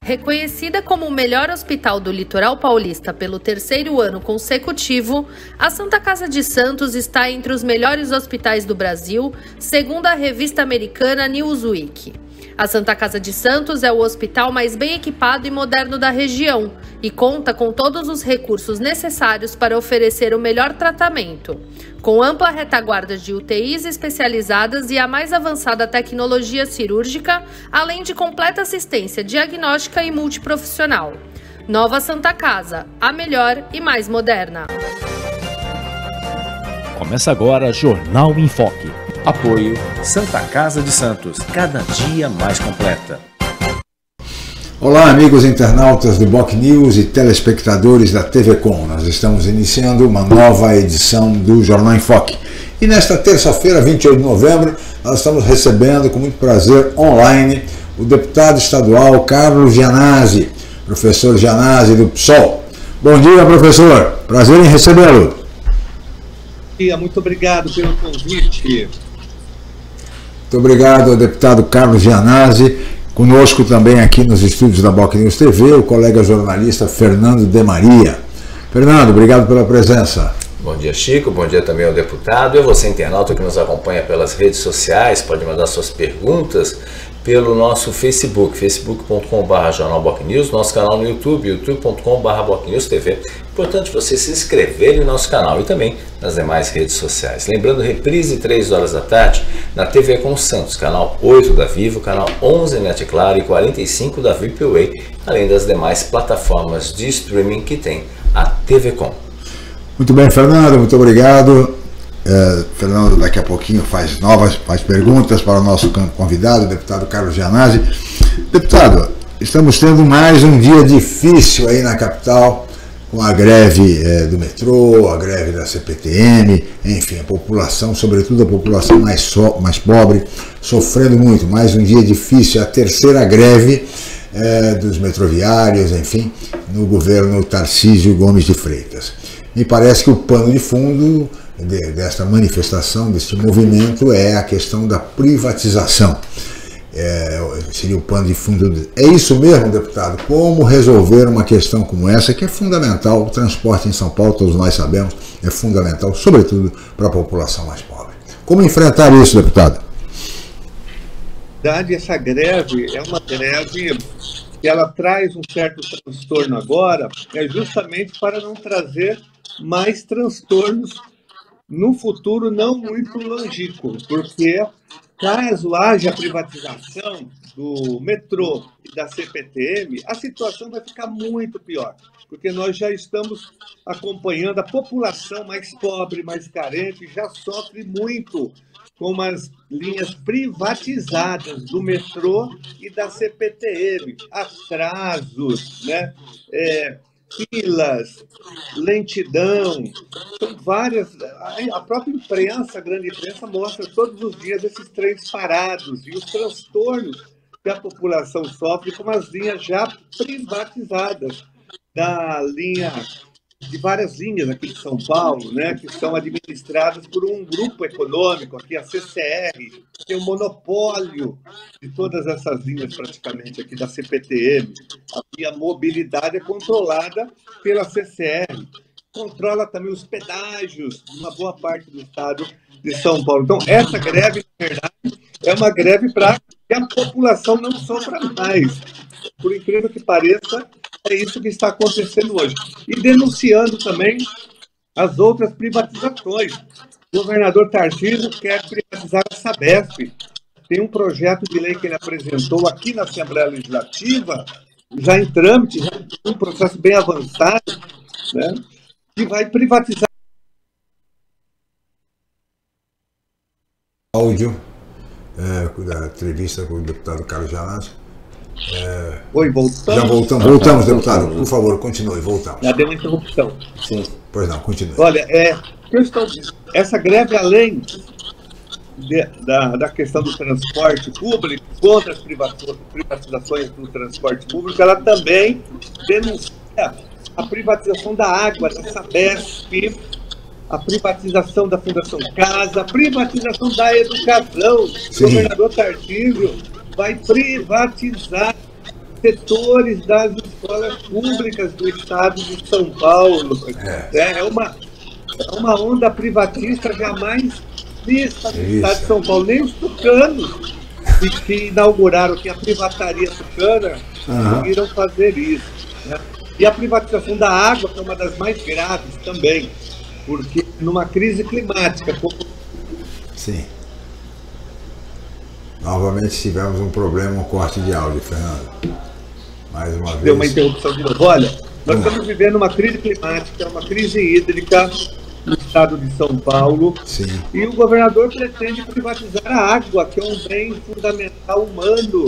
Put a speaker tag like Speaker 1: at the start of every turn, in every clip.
Speaker 1: Reconhecida como o melhor hospital do litoral paulista pelo terceiro ano consecutivo, a Santa Casa de Santos está entre os melhores hospitais do Brasil, segundo a revista americana Newsweek. A Santa Casa de Santos é o hospital mais bem equipado e moderno da região e conta com todos os recursos necessários para oferecer o melhor tratamento, com ampla retaguarda de UTIs especializadas e a mais avançada tecnologia cirúrgica, além de completa assistência diagnóstica e multiprofissional. Nova Santa Casa, a melhor e mais moderna.
Speaker 2: Começa agora Jornal em Foque.
Speaker 3: Apoio Santa Casa de Santos, cada dia mais completa.
Speaker 4: Olá, amigos internautas do Boc News e telespectadores da TV Com. Nós estamos iniciando uma nova edição do Jornal em Foque. E nesta terça-feira, 28 de novembro, nós estamos recebendo com muito prazer online o deputado estadual Carlos Gianazzi, professor Gianazzi do PSOL. Bom dia, professor. Prazer em recebê-lo.
Speaker 5: Bom dia, muito obrigado pelo convite.
Speaker 4: Muito obrigado ao deputado Carlos Gianazzi. Conosco também aqui nos estúdios da Boc News TV, o colega jornalista Fernando de Maria. Fernando, obrigado pela presença.
Speaker 6: Bom dia, Chico. Bom dia também ao deputado. E a você, internauta, que nos acompanha pelas redes sociais, pode mandar suas perguntas pelo nosso Facebook, facebook.com/jornalbocnews, nosso canal no YouTube, youtube.com/bocnewstv. Importante você se inscrever no nosso canal e também nas demais redes sociais. Lembrando, reprise 3 horas da tarde na TV Com Santos, canal 8 da Vivo, canal 11 Net Claro e 45 da ViPway, além das demais plataformas de streaming que tem a TV Com.
Speaker 4: Muito bem, Fernando, muito obrigado. Fernando daqui a pouquinho faz perguntas para o nosso convidado, o deputado Carlos Gianazzi. Deputado, estamos tendo mais um dia difícil aí na capital, com a greve do metrô, a greve da CPTM, enfim, a população, sobretudo a população mais pobre, sofrendo muito. Mais um dia difícil, a terceira greve dos metroviários, enfim, no governo Tarcísio Gomes de Freitas. Me parece que o pano de fundo desta manifestação, deste movimento, é a questão da privatização. Seria o pano de fundo. É isso mesmo, deputado? Como resolver uma questão como essa, que é fundamental? O transporte em São Paulo, todos nós sabemos, é fundamental, sobretudo para a população mais pobre. Como enfrentar isso, deputado?
Speaker 5: Na verdade, essa greve é uma greve que ela traz um certo transtorno agora, justamente para não trazer mais transtornos no futuro não muito longínquo, porque caso haja privatização do metrô e da CPTM, a situação vai ficar muito pior, porque nós já estamos acompanhando a população mais pobre, mais carente, já sofre muito com as linhas privatizadas do metrô e da CPTM, atrasos, né? Filas, lentidão, são várias. A própria imprensa, a grande imprensa, mostra todos os dias esses trens parados e os transtornos que a população sofre com as linhas já privatizadas de várias linhas aqui de São Paulo, né, que são administradas por um grupo econômico, aqui a CCR, que tem o monopólio de todas essas linhas praticamente aqui da CPTM. Aqui a mobilidade é controlada pela CCR, controla também os pedágios de uma boa parte do estado de São Paulo. Então, essa greve, na verdade, é uma greve para que a população não sofra mais. Por incrível que pareça, é isso que está acontecendo hoje. E denunciando também as outras privatizações. O governador Tarcísio quer privatizar a Sabesp. Tem um projeto de lei que ele apresentou aqui na Assembleia Legislativa, já em trâmite, já um processo bem avançado, né, que vai privatizar.
Speaker 4: Áudio da entrevista com o deputado Carlos Gianazzi.
Speaker 5: Oi, voltamos?
Speaker 4: Já voltamos, deputado. Por favor, continue, voltamos.
Speaker 5: Já deu uma interrupção.
Speaker 6: Sim.
Speaker 4: Pois não, continue.
Speaker 5: Olha, essa greve, além da questão do transporte público, contra as privatizações do transporte público, ela também denuncia a privatização da água, da Sabesp, a privatização da Fundação Casa, a privatização da educação. Sim. O governador Tarcísio vai privatizar setores das escolas públicas do estado de São Paulo. É uma onda privatista jamais vista no estado de São Paulo. Nem os tucanos que inauguraram aqui a privataria tucana conseguiram fazer isso, né? E a privatização da água, que é uma das mais graves também, porque numa crise climática...
Speaker 4: Sim. Novamente tivemos um problema, um corte de áudio, Fernando. Mais uma vez.
Speaker 5: Deu uma interrupção de novo. Olha, nós estamos vivendo uma crise climática, uma crise hídrica no estado de São Paulo.
Speaker 4: Sim.
Speaker 5: E o governador pretende privatizar a água, que é um bem fundamental humano.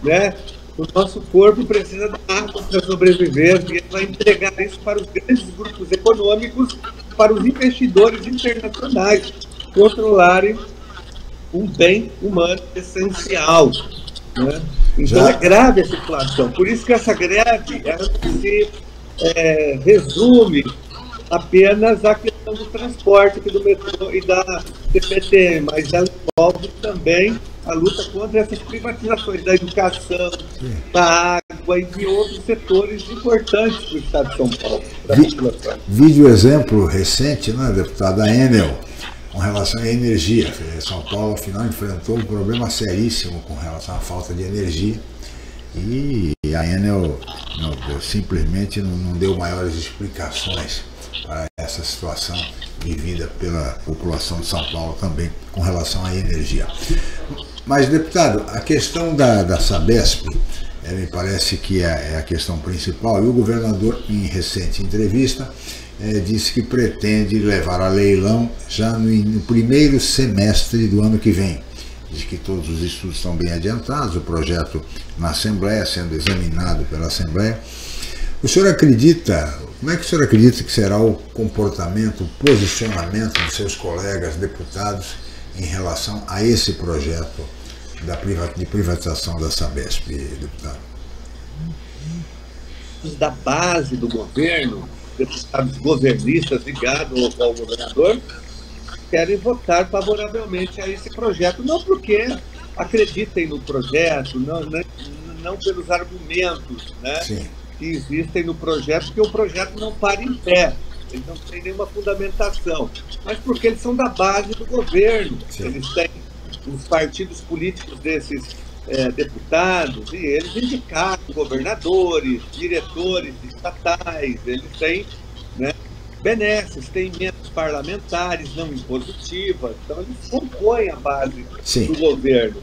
Speaker 5: Né? O nosso corpo precisa da água para sobreviver, e ele vai entregar isso para os grandes grupos econômicos, para os investidores internacionais controlarem um bem humano essencial, né? Então é grave a situação. Por isso que essa greve ela não se resume apenas à questão do transporte aqui do metrô e da CPTM, mas ela envolve também a luta contra essas privatizações da educação, da água e de outros setores importantes para o estado de São Paulo, para a população.
Speaker 4: Vídeo exemplo recente, né, deputada Enel, com relação à energia. São Paulo, afinal, enfrentou um problema seríssimo com relação à falta de energia e a Enel simplesmente não deu maiores explicações para essa situação vivida pela população de São Paulo também com relação à energia. Mas, deputado, a questão da Sabesp, me parece que é a questão principal, e o governador, em recente entrevista, disse que pretende levar a leilão já no primeiro semestre do ano que vem. Diz que todos os estudos estão bem adiantados, o projeto na Assembleia, sendo examinado pela Assembleia. O senhor acredita, como é que o senhor acredita que será o comportamento, o posicionamento dos seus colegas deputados em relação a esse projeto de privatização da Sabesp, deputado?
Speaker 5: Da base do governo, deputados governistas ligados ao governador, querem votar favoravelmente a esse projeto, não porque acreditem no projeto, não pelos argumentos, né, que existem no projeto, porque o projeto não para em pé, eles não têm nenhuma fundamentação, mas porque eles são da base do governo. Eles têm os partidos políticos desses deputados, e eles indicaram governadores, diretores estatais, eles têm, né, benesses, têm emendas parlamentares não impositivas, então eles compõem a base do governo.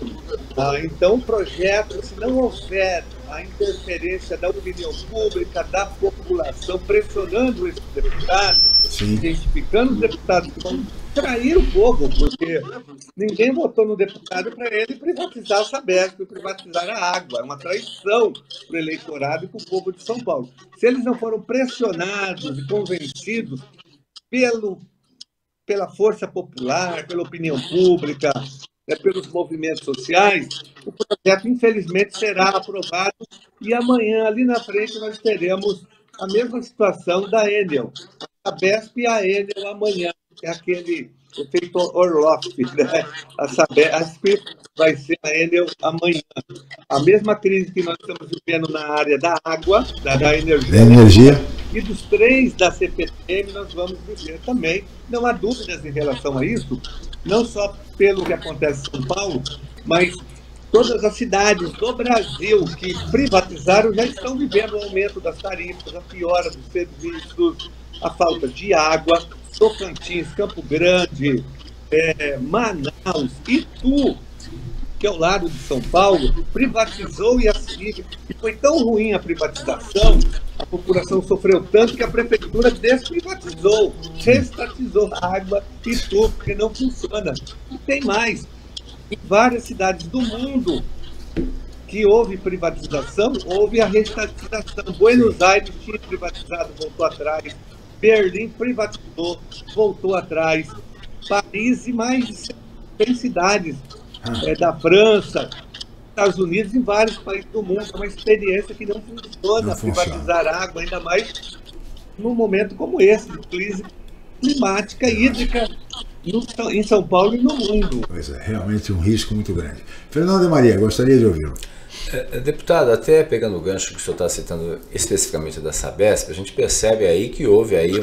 Speaker 5: Então o projeto, se não houver a interferência da opinião pública, da população, pressionando esses deputados, identificando os deputados que vão trair o povo, porque ninguém votou no deputado para ele privatizar a Sabesp, privatizar a água. É uma traição para o eleitorado e para o povo de São Paulo. Se eles não foram pressionados e convencidos pela força popular, pela opinião pública, pelos movimentos sociais, o projeto, infelizmente, será aprovado e amanhã, ali na frente, nós teremos a mesma situação da Enel. A Sabesp e a Enel amanhã. É aquele efeito Orloff, né? A Sabesp vai ser a Enel amanhã. A mesma crise que nós estamos vivendo na área da água, da energia. E dos trens da CPTM nós vamos viver também. Não há dúvidas em relação a isso, não só pelo que acontece em São Paulo, mas todas as cidades do Brasil que privatizaram já estão vivendo o aumento das tarifas, a piora dos serviços, a falta de água. Tocantins, Campo Grande, Manaus, Itu, que é ao lado de São Paulo, privatizou e foi tão ruim a privatização, a população sofreu tanto que a prefeitura desprivatizou, restatizou a água Itu, porque não funciona. E tem mais, em várias cidades do mundo que houve privatização, houve a restatização. Buenos Aires tinha privatizado, voltou atrás. Berlim privatizou, voltou atrás. Paris e mais de 100 cidades da França, Estados Unidos e vários países do mundo. É uma experiência que não funciona privatizar água, ainda mais num momento como esse, de crise climática e hídrica em São Paulo e no mundo.
Speaker 4: Pois é, realmente um risco muito grande. Fernando de Maria, gostaria de ouvi-lo.
Speaker 6: Deputado, até pegando o gancho que o senhor está citando especificamente da Sabesp, a gente percebe aí que houve aí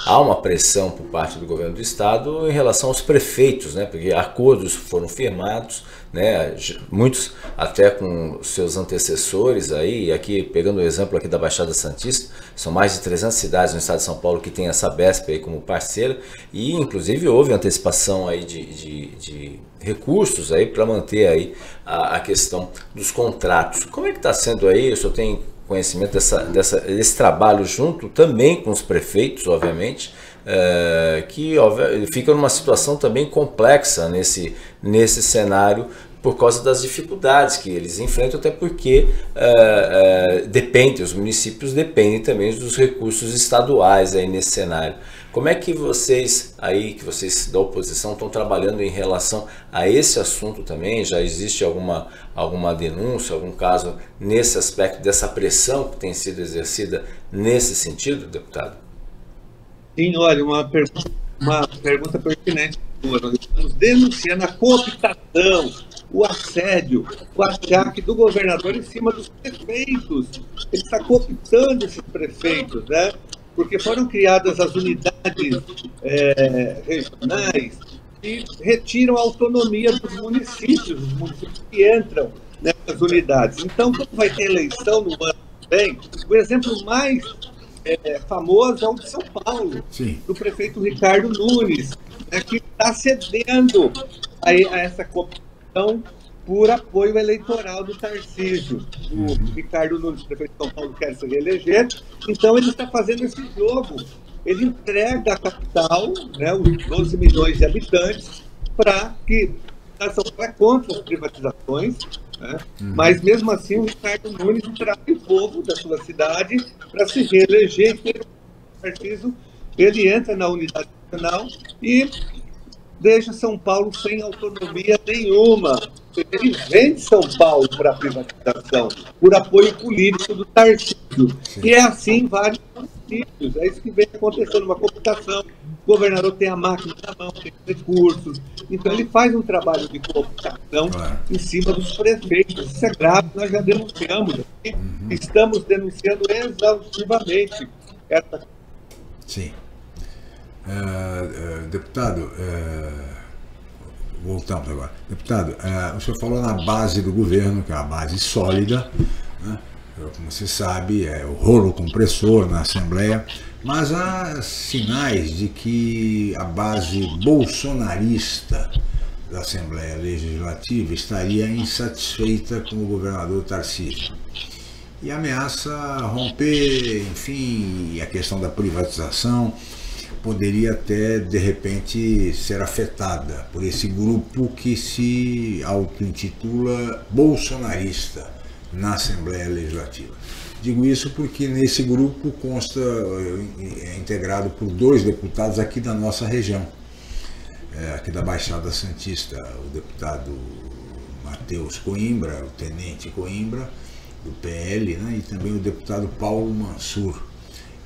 Speaker 6: há uma pressão por parte do governo do estado em relação aos prefeitos, né? Porque acordos foram firmados, né? Muitos até com seus antecessores aí, e aqui pegando o exemplo aqui da Baixada Santista, são mais de 300 cidades no estado de São Paulo que tem a Sabesp aí como parceira, e inclusive houve antecipação aí de recursos aí para manter aí a questão dos contratos. Como é que está sendo aí? O senhor tem conhecimento desse trabalho junto também com os prefeitos, obviamente, que fica numa situação também complexa nesse cenário por causa das dificuldades que eles enfrentam, até porque os municípios dependem também dos recursos estaduais aí nesse cenário. Como é que vocês da oposição estão trabalhando em relação a esse assunto também? Já existe alguma denúncia, algum caso nesse aspecto dessa pressão que tem sido exercida nesse sentido, deputado?
Speaker 5: Sim, olha, uma pergunta pertinente. Nós estamos denunciando a cooptação, o assédio, o achaque do governador em cima dos prefeitos. Ele está cooptando esses prefeitos, né? Porque foram criadas as unidades regionais que retiram a autonomia dos municípios que entram nessas unidades. Então, quando vai ter eleição no ano que vem, o exemplo mais famoso é o de São Paulo, do prefeito Ricardo Nunes, que está cedendo a essa cooptação por apoio eleitoral do Tarcísio. O Ricardo Nunes, prefeito de São Paulo, quer se reeleger, então ele está fazendo esse jogo. Ele entrega a capital, né, os 12 milhões de habitantes, para que São Paulo é contra as privatizações, né? Mas mesmo assim o Ricardo Nunes traz o povo da sua cidade para se reeleger. O Tarcísio, ele entra na unidade nacional e deixa São Paulo sem autonomia nenhuma. Ele vende São Paulo para a privatização, por apoio político do Tarcísio. E é assim em vários municípios. É isso que vem acontecendo, uma cooptação. O governador tem a máquina na mão, tem recursos. Então ele faz um trabalho de cooptação em cima dos prefeitos. Isso é grave, nós já denunciamos aqui. Estamos denunciando exaustivamente essa.
Speaker 4: Sim. Deputado, voltamos agora. Deputado, o senhor falou na base do governo, que é uma base sólida, né? Como você sabe, é o rolo compressor na Assembleia, mas há sinais de que a base bolsonarista da Assembleia Legislativa estaria insatisfeita com o governador Tarcísio e ameaça romper, enfim, a questão da privatização poderia até, de repente, ser afetada por esse grupo que se auto-intitula bolsonarista na Assembleia Legislativa. Digo isso porque nesse grupo consta, é integrado por 2 deputados aqui da nossa região, aqui da Baixada Santista, o deputado Matheus Coimbra, o tenente Coimbra, do PL, né, e também o deputado Paulo Mansur,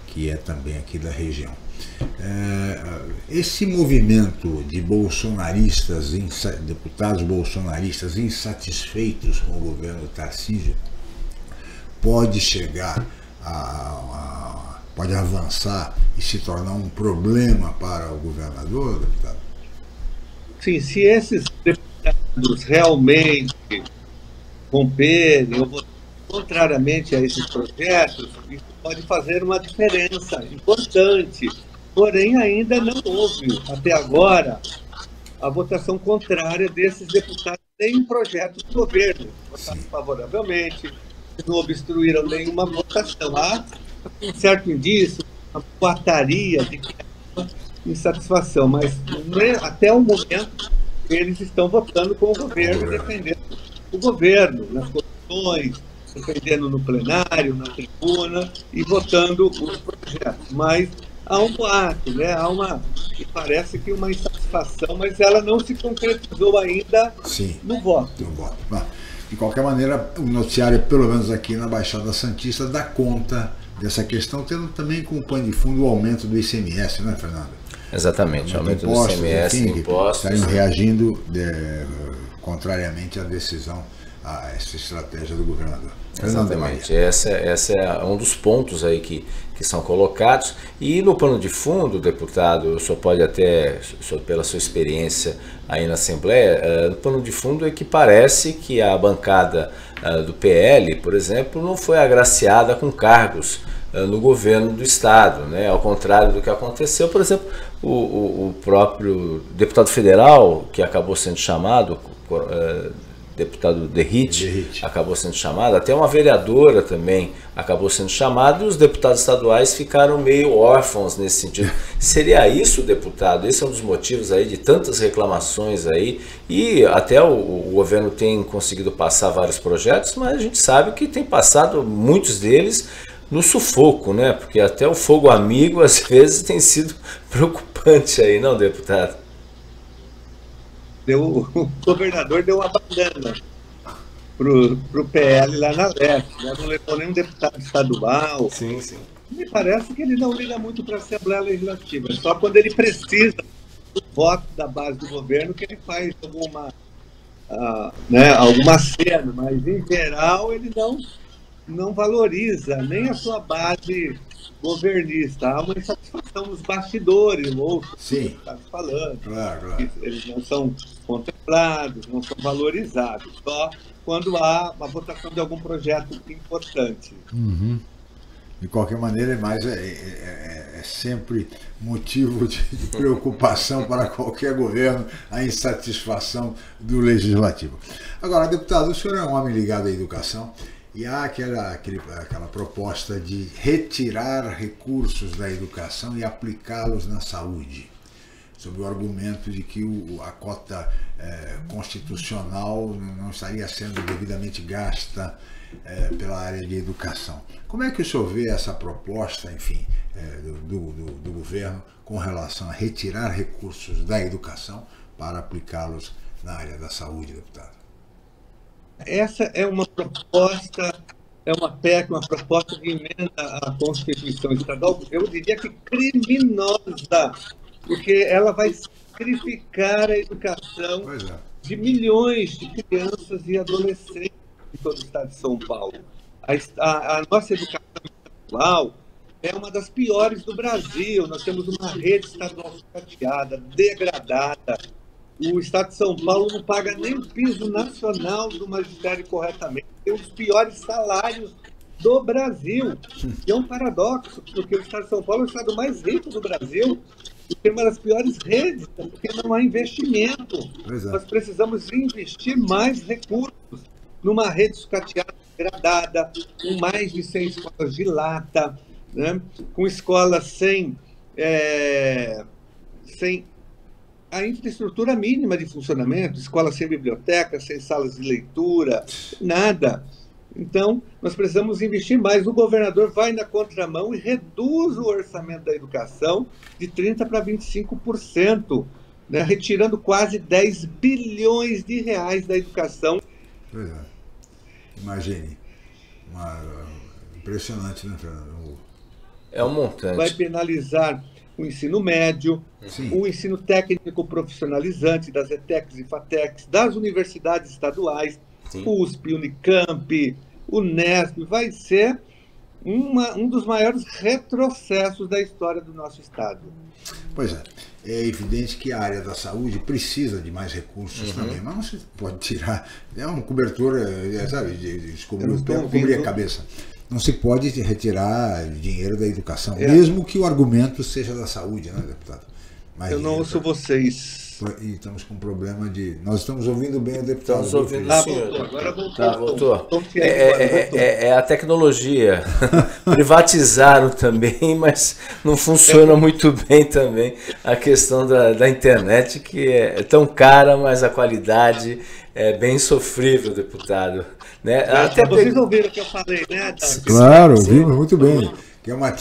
Speaker 4: que é também aqui da região. Esse movimento de bolsonaristas, deputados bolsonaristas insatisfeitos com o governo Tarcísio, pode chegar pode avançar e se tornar um problema para o governador, deputado?
Speaker 5: Sim, se esses deputados realmente romperem ou votarem contrariamente a esses projetos, isso pode fazer uma diferença importante. Porém, ainda não houve, até agora, a votação contrária desses deputados em projetos do governo. Votaram favoravelmente, não obstruíram nenhuma votação. Há um certo indício, uma boataria de que há insatisfação, mas até o momento eles estão votando com o governo, defendendo o governo nas comissões, defendendo no plenário, na tribuna e votando os projetos. Mas há um boato, né? Que parece que uma insatisfação, mas ela não se concretizou ainda no voto.
Speaker 4: De qualquer maneira, o noticiário, pelo menos aqui na Baixada Santista, dá conta dessa questão, tendo também como pano de fundo o aumento do ICMS, não é, Fernando?
Speaker 6: Exatamente, aumento do ICMS,
Speaker 4: enfim,
Speaker 6: impostos.
Speaker 4: Estariam reagindo contrariamente à decisão a essa estratégia do governador.
Speaker 6: Exatamente, esse é um dos pontos aí que são colocados. E no pano de fundo, deputado, o senhor pode até, pela sua experiência aí na Assembleia, no pano de fundo é que parece que a bancada do PL, por exemplo, não foi agraciada com cargos no governo do Estado, né? Ao contrário do que aconteceu, por exemplo, o próprio deputado federal que acabou sendo chamado, deputado Derrite, acabou sendo chamado, até uma vereadora também acabou sendo chamada, e os deputados estaduais ficaram meio órfãos nesse sentido. Seria isso, deputado? Esse é um dos motivos aí de tantas reclamações aí, e até o governo tem conseguido passar vários projetos, mas a gente sabe que tem passado muitos deles no sufoco, né? Porque até o fogo amigo às vezes tem sido preocupante aí, não, deputado?
Speaker 5: O governador deu uma banana pro PL lá na Leste, né? Não levou nenhum deputado estadual.
Speaker 6: Sim, sim.
Speaker 5: Me parece que ele não liga muito para a Assembleia Legislativa, só quando ele precisa do voto da base do governo que ele faz alguma cena, mas em geral ele não valoriza nem a sua base governista. Há uma insatisfação nos bastidores, ouço o que está falando.
Speaker 4: Claro.
Speaker 5: Eles não são contemplados, não são valorizados, só quando há uma votação de algum projeto importante.
Speaker 4: Uhum. De qualquer maneira, é sempre motivo de preocupação para qualquer governo a insatisfação do legislativo. Agora, deputado, o senhor é um homem ligado à educação, e há aquela proposta de retirar recursos da educação e aplicá-los na saúde, sob o argumento de que a cota constitucional não estaria sendo devidamente gasta pela área de educação. Como é que o senhor vê essa proposta, enfim, do governo com relação a retirar recursos da educação para aplicá-los na área da saúde, deputado?
Speaker 5: Essa é uma proposta, é uma PEC, uma proposta de emenda à Constituição Estadual, eu diria que criminosa, porque ela vai sacrificar a educação de milhões de crianças e adolescentes em todo o estado de São Paulo. A nossa educação estadual é uma das piores do Brasil. Nós temos uma rede estadual sucateada, degradada. O estado de São Paulo não paga nem o piso nacional do magistério corretamente. Tem os piores salários do Brasil. E é um paradoxo, porque o estado de São Paulo é o estado mais rico do Brasil e tem uma das piores redes, porque não há investimento. Nós precisamos investir mais recursos numa rede sucateada, degradada, com mais de 100 escolas de lata, né? Com escolas sem a infraestrutura mínima de funcionamento, escolas sem biblioteca, sem salas de leitura, nada. Então, nós precisamos investir mais. O governador vai na contramão e reduz o orçamento da educação de 30% para 25%, né? Retirando quase 10 bilhões de reais da educação.
Speaker 4: Pois é. Imagine. Impressionante, né, Fernando?
Speaker 6: É um montante.
Speaker 5: Vai penalizar o ensino médio, o ensino técnico profissionalizante das ETECs e FATECs, das universidades estaduais, USP, Unicamp, Unesp. Vai ser um dos maiores retrocessos da história do nosso estado.
Speaker 4: Pois é. É evidente que a área da saúde precisa de mais recursos também, mas não se pode tirar. É uma cobertura, sabe, de cobrir a cabeça. Não se pode retirar dinheiro da educação, mesmo que o argumento seja da saúde, né, deputado? Mas
Speaker 5: eu não ouço vocês.
Speaker 4: E estamos com um problema de... Nós estamos ouvindo bem o deputado.
Speaker 6: Estamos ouvindo o senhor.
Speaker 5: Voltou, agora voltou.
Speaker 6: Voltou. É a tecnologia. Privatizaram também, mas não funciona muito bem também a questão da internet, que é tão cara, mas a qualidade é bem sofrível, deputado. Né?
Speaker 5: Até vocês ouviram o que eu falei, né?
Speaker 4: Claro, ouvimos muito bem. Que é uma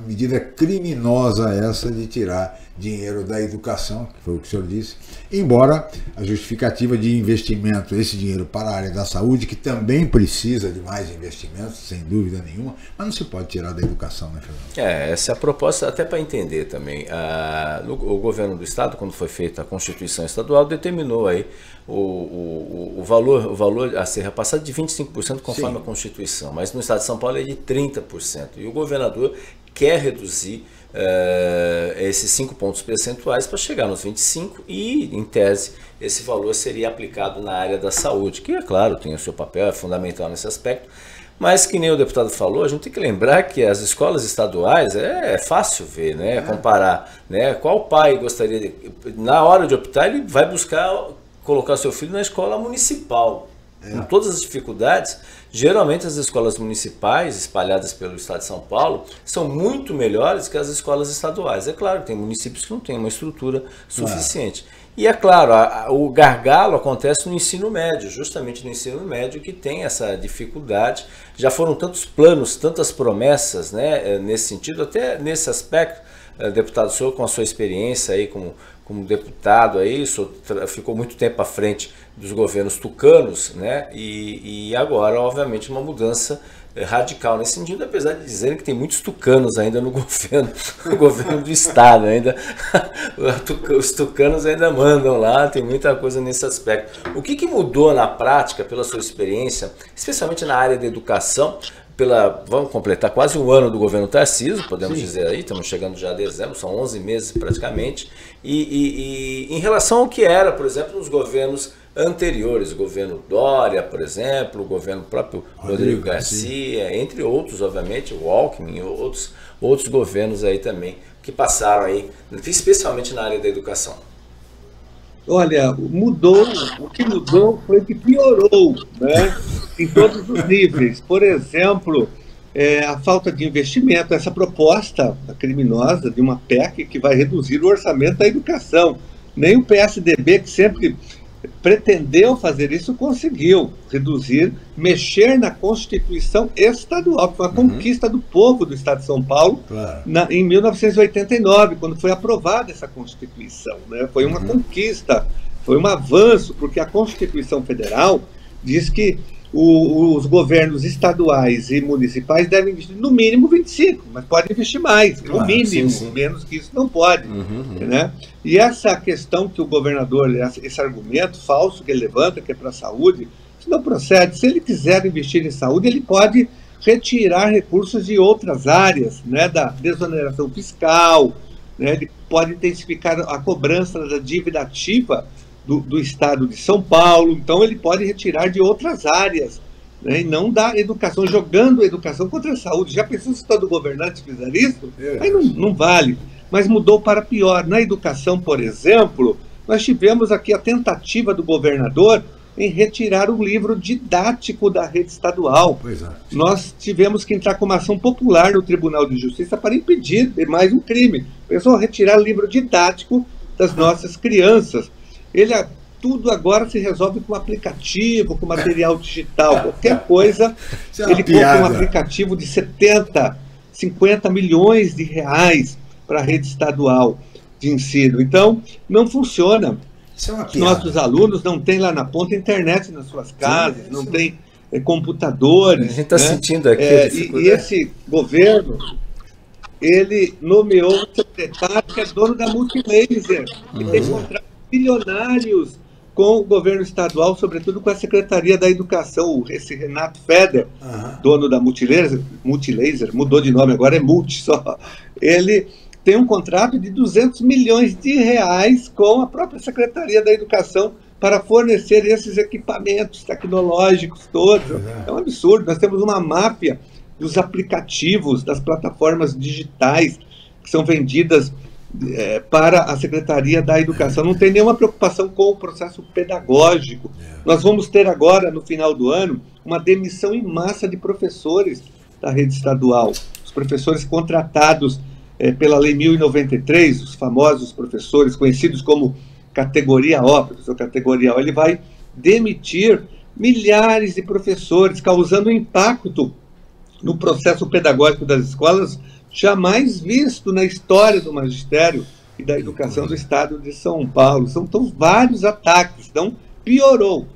Speaker 4: medida criminosa essa de tirar dinheiro da educação, que foi o que o senhor disse, embora a justificativa de investimento, esse dinheiro para a área da saúde, que também precisa de mais investimentos, sem dúvida nenhuma, mas não se pode tirar da educação, né, Fernando?
Speaker 6: Essa é a proposta, até para entender também. O governo do Estado, quando foi feita a Constituição Estadual, determinou aí o valor a ser repassado de 25% conforme a Constituição, mas no Estado de São Paulo é de 30%, e o governador quer reduzir esses 5 pontos percentuais para chegar nos 25% e, em tese, esse valor seria aplicado na área da saúde, que, é claro, tem o seu papel, é fundamental nesse aspecto, mas que nem o deputado falou, a gente tem que lembrar que as escolas estaduais, é fácil ver, né, comparar, né, qual pai gostaria de, na hora de optar, ele vai buscar colocar seu filho na escola municipal, com todas as dificuldades. Geralmente as escolas municipais espalhadas pelo estado de São Paulo são muito melhores que as escolas estaduais. É claro, tem municípios que não têm uma estrutura suficiente. E é claro, o gargalo acontece no ensino médio, justamente no ensino médio que tem essa dificuldade. Já foram tantos planos, tantas promessas, né, nesse sentido, até nesse aspecto, deputado, o senhor com a sua experiência aí como deputado aí, ficou muito tempo à frente dos governos tucanos, né? E agora, obviamente, uma mudança radical nesse sentido, apesar de dizerem que tem muitos tucanos ainda no governo do Estado, ainda os tucanos ainda mandam lá, tem muita coisa nesse aspecto. O que mudou na prática, pela sua experiência, especialmente na área da educação, vamos completar quase um ano do governo Tarcísio, podemos dizer aí, estamos chegando já a dezembro, são 11 meses praticamente, e em relação ao que era, por exemplo, nos governos anteriores, o governo Dória, por exemplo, o governo próprio Rodrigo Garcia, entre outros, obviamente, o Alckmin e outros governos aí também, que passaram aí, especialmente na área da educação.
Speaker 5: Olha, o que mudou foi que piorou, né, em todos os níveis. Por exemplo, a falta de investimento, essa proposta criminosa de uma PEC que vai reduzir o orçamento da educação. Nem o PSDB, que sempre pretendeu fazer isso, conseguiu reduzir, mexer na Constituição Estadual, que foi uma conquista do povo do Estado de São Paulo, em 1989, quando foi aprovada essa Constituição, né? Foi uma conquista, foi um avanço, porque a Constituição Federal diz que os governos estaduais e municipais devem investir no mínimo 25%, mas pode investir mais, no mínimo, menos que isso não pode. Né? E essa questão que o governador, esse argumento falso que ele levanta, que é para a saúde, isso não procede. Se ele quiser investir em saúde, ele pode retirar recursos de outras áreas, né, da desoneração fiscal, né, ele pode intensificar a cobrança da dívida ativa do Estado de São Paulo, então ele pode retirar de outras áreas, né, e não da educação, jogando a educação contra a saúde. Já pensou se todo governante fizer isso? Aí não vale, mas mudou para pior. Na educação, por exemplo, nós tivemos aqui a tentativa do governador em retirar o livro didático da rede estadual. Nós tivemos que entrar com uma ação popular no Tribunal de Justiça para impedir mais um crime. Pensou retirar o livro didático das nossas crianças. Tudo agora se resolve com aplicativo, com material digital, qualquer coisa. Ele compra um aplicativo de 50 milhões de reais para a rede estadual de ensino. Então, não funciona. Nossos alunos não têm lá na ponta internet nas suas casas, não tem computadores.
Speaker 6: A gente está sentindo aqui.
Speaker 5: E esse governo, ele nomeou um secretário que é dono da Multilaser, que tem contratos bilionários com o governo estadual, sobretudo com a Secretaria da Educação, esse Renato Feder, dono da Multilaser, mudou de nome, agora é Multi só. Ele tem um contrato de 200 milhões de reais com a própria Secretaria da Educação para fornecer esses equipamentos tecnológicos todos. É um absurdo. Nós temos uma máfia dos aplicativos, das plataformas digitais que são vendidas para a Secretaria da Educação. Não tem nenhuma preocupação com o processo pedagógico. Nós vamos ter agora, no final do ano, uma demissão em massa de professores da rede estadual. Os professores contratados pela Lei 1093, os famosos professores conhecidos como categoria O, professor categoria O, ele vai demitir milhares de professores, causando um impacto no processo pedagógico das escolas jamais visto na história do magistério e da Educação do Estado de São Paulo. São vários ataques, então piorou.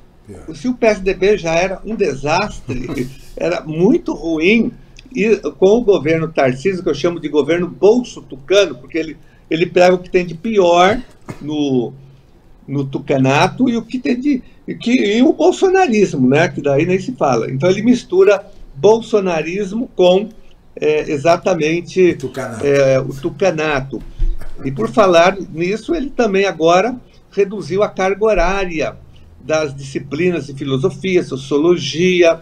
Speaker 5: Se o PSDB já era um desastre, era muito ruim, e com o governo Tarcísio, que eu chamo de governo bolso tucano, porque ele pega o que tem de pior no tucanato e o que tem e o bolsonarismo, né, que daí nem se fala. Então ele mistura bolsonarismo com exatamente o tucanato. E por falar nisso, ele também agora reduziu a carga horária das disciplinas de filosofia, sociologia,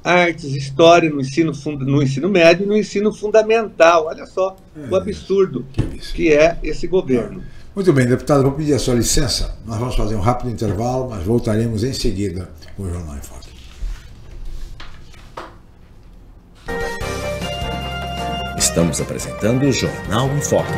Speaker 5: artes, história no ensino médio e no ensino fundamental. Olha só o absurdo que é esse governo.
Speaker 4: Muito bem, deputado, vou pedir a sua licença. Nós vamos fazer um rápido intervalo, mas voltaremos em seguida com o Jornal em Foque.
Speaker 2: Estamos apresentando o Jornal em Foque.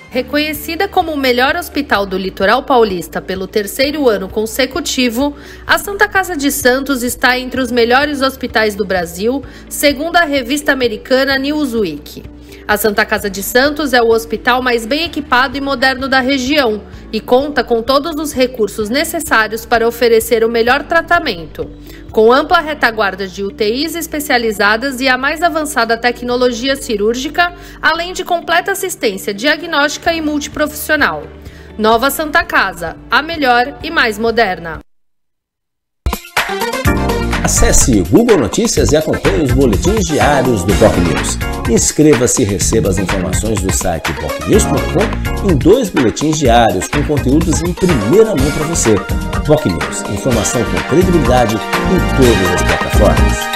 Speaker 1: Reconhecida como o melhor hospital do litoral paulista pelo terceiro ano consecutivo, a Santa Casa de Santos está entre os melhores hospitais do Brasil, segundo a revista americana Newsweek. A Santa Casa de Santos é o hospital mais bem equipado e moderno da região e conta com todos os recursos necessários para oferecer o melhor tratamento, com ampla retaguarda de UTIs especializadas e a mais avançada tecnologia cirúrgica, além de completa assistência diagnóstica e multiprofissional. Nova Santa Casa, a melhor e mais moderna.
Speaker 2: Acesse o Google Notícias e acompanhe os boletins diários do BocNews. Inscreva-se e receba as informações do site bocnews.com em 2 boletins diários com conteúdos em primeira mão para você. BocNews, informação com credibilidade em todas as plataformas.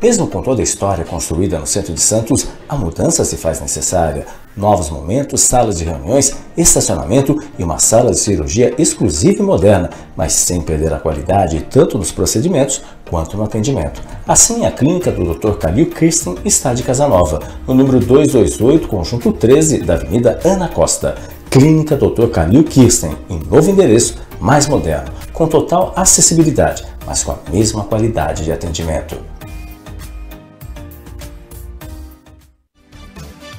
Speaker 2: Mesmo com toda a história construída no centro de Santos, a mudança se faz necessária. Novos momentos, salas de reuniões, estacionamento e uma sala de cirurgia exclusiva e moderna, mas sem perder a qualidade tanto nos procedimentos quanto no atendimento. Assim, a clínica do Dr. Calil Kirsten está de Casa Nova, no número 228, conjunto 13 da Avenida Ana Costa. Clínica Dr. Calil Kirsten, em novo endereço, mais moderno, com total acessibilidade, mas com a mesma qualidade de atendimento.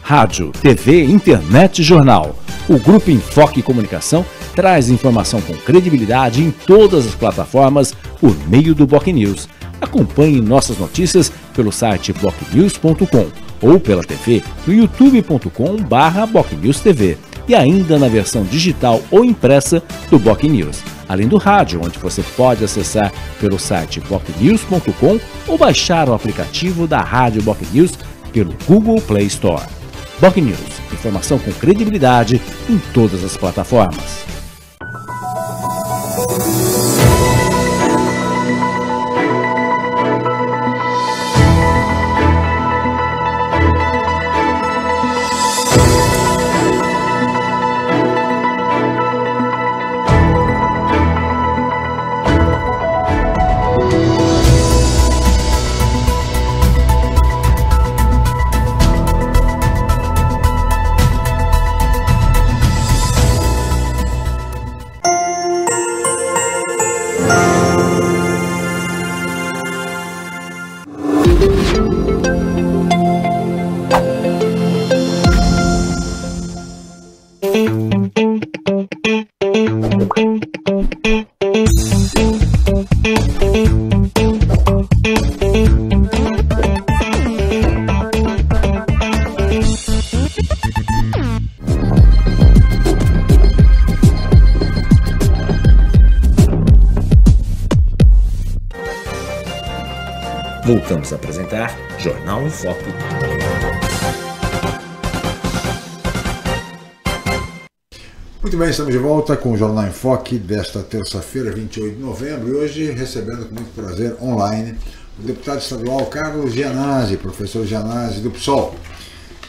Speaker 2: Rádio, TV, internet e jornal. O Grupo Enfoque Comunicação traz informação com credibilidade em todas as plataformas por meio do BocNews. Acompanhe nossas notícias pelo site bocnews.com ou pela TV no youtube.com/BocNewsTV e ainda na versão digital ou impressa do BocNews. Além do rádio, onde você pode acessar pelo site bocnews.com ou baixar o aplicativo da Rádio BocNews pelo Google Play Store. BocNews, informação com credibilidade em todas as plataformas. Voltamos a apresentar Jornal em Foque.
Speaker 4: Muito bem, estamos de volta com o Jornal em Foque desta terça-feira, 28 de novembro, e hoje recebendo com muito prazer online o deputado estadual Carlos Gianazzi, professor Gianazzi do PSOL.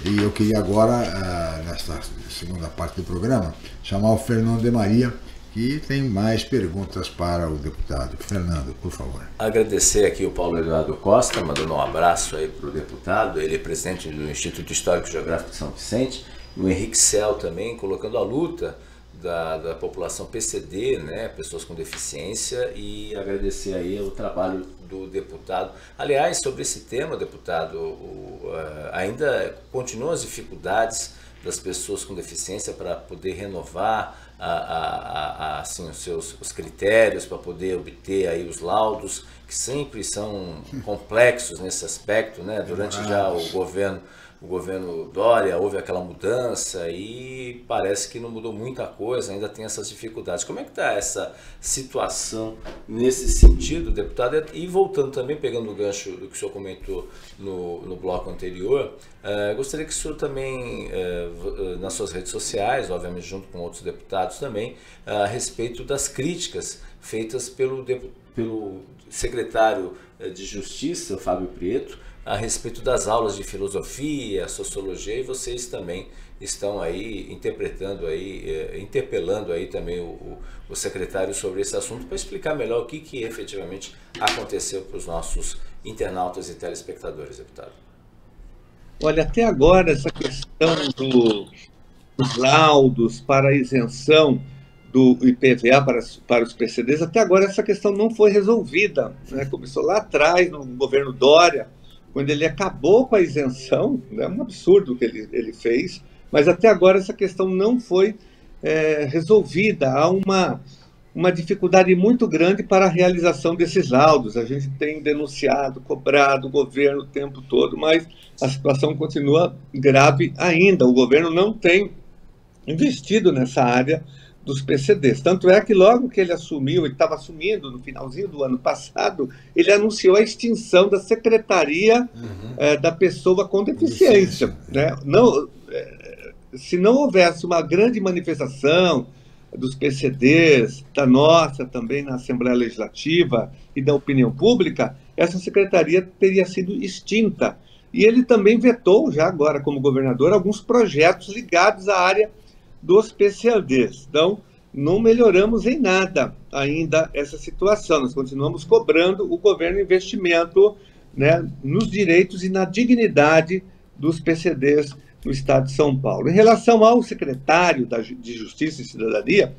Speaker 4: E eu queria agora, nesta segunda parte do programa, chamar o Fernando de Maria, que tem mais perguntas para o deputado. Fernando, por favor.
Speaker 6: Agradecer aqui o Paulo Eduardo Costa, mandando um abraço aí para o deputado, ele é presidente do Instituto Histórico e Geográfico de São Vicente, e o Henrique Cel também, colocando a luta da população PCD, né, pessoas com deficiência, e agradecer aí o trabalho do deputado. Aliás, sobre esse tema, deputado, ainda continuam as dificuldades das pessoas com deficiência para poder renovar assim, os critérios, para poder obter aí os laudos, que sempre são complexos nesse aspecto, né? Durante já o governo Dória houve aquela mudança e parece que não mudou muita coisa, ainda tem essas dificuldades. Como é que está essa situação nesse sentido, deputado? E voltando também, pegando o gancho do que o senhor comentou no bloco anterior, gostaria que o senhor também, nas suas redes sociais, obviamente junto com outros deputados também, a respeito das críticas feitas pelo secretário de Justiça, Fábio Prieto, a respeito das aulas de filosofia, sociologia, e vocês também estão aí interpelando aí também o secretário sobre esse assunto para explicar melhor o que efetivamente aconteceu para os nossos internautas e telespectadores, deputado.
Speaker 5: Olha, até agora essa questão dos laudos para a isenção do IPVA para os PCDs, até agora essa questão não foi resolvida, né? Começou lá atrás, no governo Dória, quando ele acabou com a isenção, é um absurdo o que ele fez, mas até agora essa questão não foi resolvida. Há uma dificuldade muito grande para a realização desses laudos. A gente tem denunciado, cobrado o governo o tempo todo, mas a situação continua grave ainda. O governo não tem investido nessa área dos PCDs. Tanto é que logo que ele assumiu, ele estava assumindo no finalzinho do ano passado, ele anunciou a extinção da Secretaria da Pessoa com Deficiência. Né? Se não houvesse uma grande manifestação dos PCDs, da nossa também na Assembleia Legislativa e da opinião pública, essa secretaria teria sido extinta. E ele também vetou, já agora como governador, alguns projetos ligados à área dos PCDs. Então, não melhoramos em nada ainda essa situação. Nós continuamos cobrando o governo investimento, né, nos direitos e na dignidade dos PCDs no estado de São Paulo. Em relação ao secretário de Justiça e Cidadania,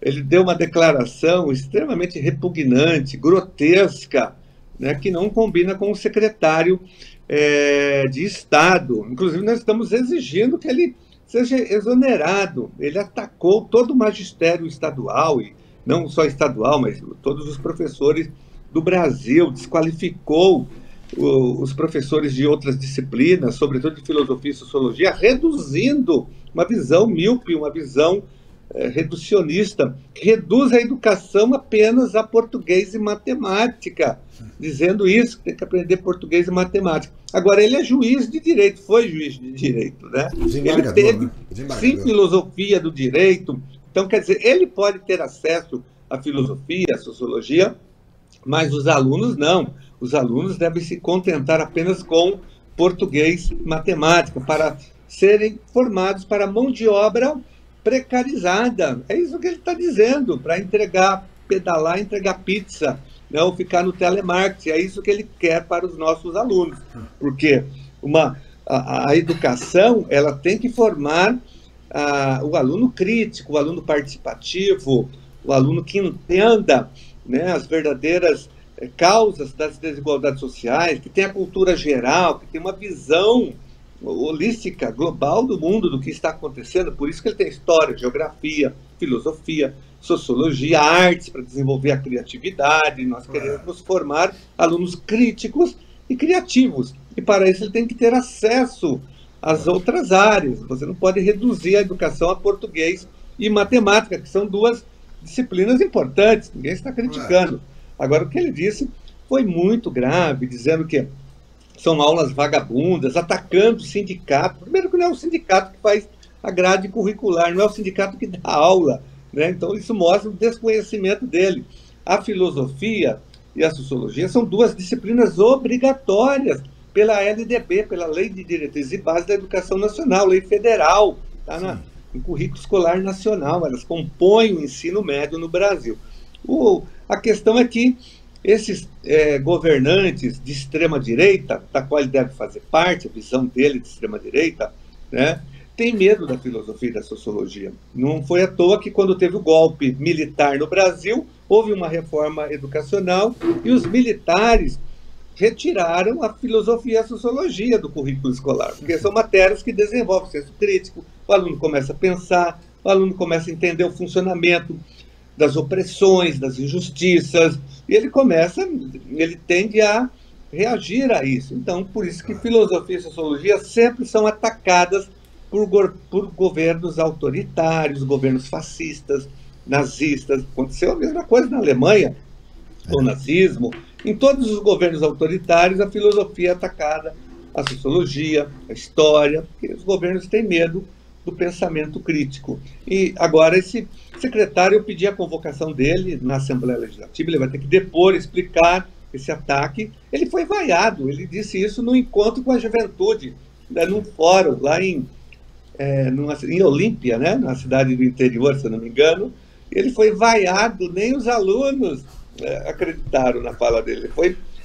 Speaker 5: ele deu uma declaração extremamente repugnante, grotesca, né, que não combina com o secretário de Estado. Inclusive, nós estamos exigindo que ele seja exonerado. Ele atacou todo o magistério estadual, e não só estadual, mas todos os professores do Brasil, desqualificou os professores de outras disciplinas, sobretudo de filosofia e sociologia, reduzindo uma visão míope, uma visão reducionista, que reduz a educação apenas a português e matemática, dizendo isso, que tem que aprender português e matemática. Agora, ele é juiz de direito, foi juiz de direito, né? Ele teve, sim, filosofia do direito. Então, quer dizer, ele pode ter acesso à filosofia, à sociologia, mas os alunos não. Os alunos devem se contentar apenas com português e matemática, para serem formados para mão de obra precarizada. É isso que ele está dizendo, para pedalar, entregar pizza, né, ou ficar no telemarketing. É isso que ele quer para os nossos alunos. Porque a educação, ela tem que formar o aluno crítico, o aluno participativo, o aluno que entenda, né, as verdadeiras causas das desigualdades sociais, que tem a cultura geral, que tem uma visão holística, global do mundo, do que está acontecendo. Por isso que ele tem história, geografia, filosofia, sociologia, artes, para desenvolver a criatividade. Nós queremos formar alunos críticos e criativos. E para isso ele tem que ter acesso às outras áreas. Você não pode reduzir a educação a português e matemática, que são duas disciplinas importantes, ninguém está criticando. Agora, o que ele disse foi muito grave, dizendo que são aulas vagabundas, atacando o sindicato. Primeiro que não é o sindicato que faz a grade curricular, não é o sindicato que dá aula, né? Então, isso mostra o desconhecimento dele. A filosofia e a sociologia são duas disciplinas obrigatórias pela LDB, pela Lei de Diretrizes e Bases da Educação Nacional, lei federal, está no currículo escolar nacional, elas compõem o ensino médio no Brasil. A questão é que esses governantes de extrema-direita, da qual ele deve fazer parte, a visão dele de extrema-direita, né, tem medo da filosofia e da sociologia. Não foi à toa que, quando teve o golpe militar no Brasil, houve uma reforma educacional e os militares retiraram a filosofia e a sociologia do currículo escolar, porque são matérias que desenvolvem o senso crítico, o aluno começa a pensar, o aluno começa a entender o funcionamento das opressões, das injustiças, e ele tende a reagir a isso. Então, por isso que filosofia e sociologia sempre são atacadas por governos autoritários, governos fascistas, nazistas. Aconteceu a mesma coisa na Alemanha, o nazismo. Em todos os governos autoritários, a filosofia é atacada, a sociologia, a história, porque os governos têm medo do pensamento crítico. E agora, esse secretário, eu pedi a convocação dele na Assembleia Legislativa, ele vai ter que depor, explicar esse ataque. Ele foi vaiado, ele disse isso no encontro com a juventude, num fórum lá em Olímpia, né, na cidade do interior, se eu não me engano. Ele foi vaiado, nem os alunos acreditaram na fala dele.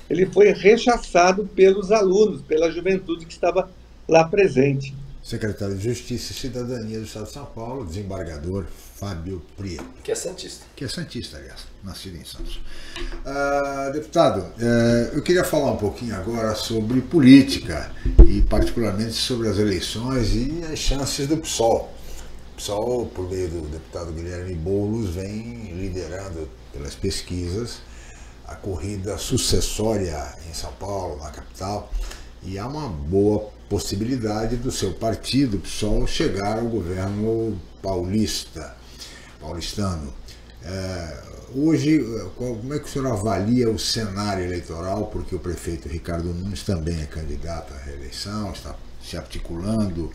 Speaker 5: Ele foi rechaçado pelos alunos, pela juventude que estava lá presente.
Speaker 4: Secretário de Justiça e Cidadania do Estado de São Paulo, desembargador Fábio Prieto.
Speaker 6: Que é santista.
Speaker 4: Que é santista, aliás, nascido em Santos. Deputado, eu queria falar um pouquinho agora sobre política e particularmente sobre as eleições e as chances do PSOL. O PSOL, por meio do deputado Guilherme Boulos, vem liderando pelas pesquisas a corrida sucessória em São Paulo, na capital, e há uma boa possibilidade do seu partido, o PSOL, chegar ao governo paulistano. Hoje, como é que o senhor avalia o cenário eleitoral, porque o prefeito Ricardo Nunes também é candidato à reeleição, está se articulando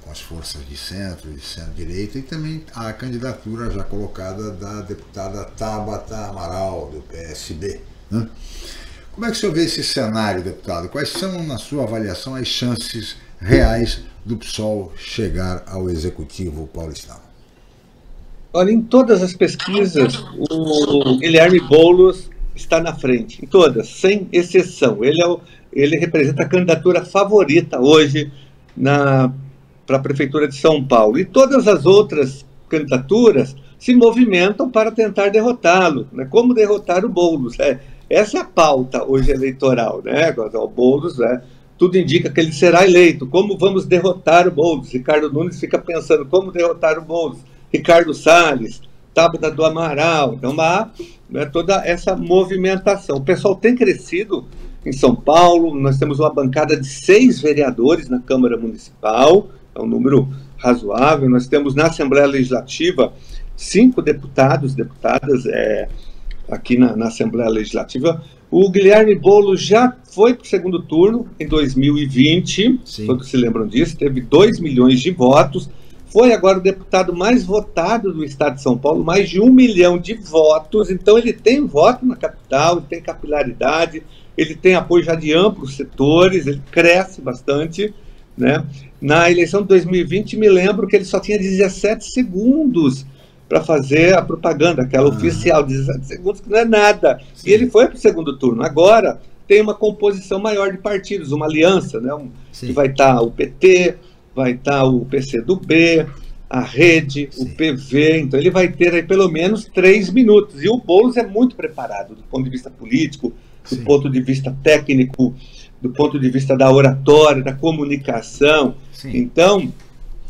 Speaker 4: com as forças de centro-direita, e também a candidatura já colocada da deputada Tabata Amaral, do PSB, né? Como é que o senhor vê esse cenário, deputado? Quais são, na sua avaliação, as chances reais do PSOL chegar ao executivo paulistano?
Speaker 5: Olha, em todas as pesquisas, o Guilherme Boulos está na frente, em todas, sem exceção. Ele representa a candidatura favorita hoje para a Prefeitura de São Paulo. E todas as outras candidaturas se movimentam para tentar derrotá-lo, né? Como derrotar o Boulos? Essa é a pauta hoje eleitoral, né? O Boulos, tudo indica que ele será eleito. Como vamos derrotar o Boulos? Ricardo Nunes fica pensando como derrotar o Boulos. Ricardo Salles, Tabata do Amaral. Então há toda essa movimentação. O pessoal tem crescido em São Paulo. Nós temos uma bancada de 6 vereadores na Câmara Municipal, é um número razoável. Nós temos na Assembleia Legislativa 5 deputadas aqui na Assembleia Legislativa. O Guilherme Boulos já foi para o segundo turno em 2020, Sim. Todos se lembram disso, teve 2 milhões de votos, foi agora o deputado mais votado do estado de São Paulo, mais de 1 milhão de votos. Então ele tem voto na capital, ele tem capilaridade, ele tem apoio já de amplos setores, ele cresce bastante, né? Na eleição de 2020, me lembro que ele só tinha 17 segundos para fazer a propaganda, aquela oficial, 17 segundos, que não é nada. Sim. E ele foi para o segundo turno. Agora tem uma composição maior de partidos, uma aliança, né? Que vai estar o PT, vai estar o PCdoB, a Rede, Sim. o PV. Então ele vai ter aí pelo menos 3 minutos. E o Boulos é muito preparado do ponto de vista político, do Sim. ponto de vista técnico, do ponto de vista da oratória, da comunicação. Sim. Então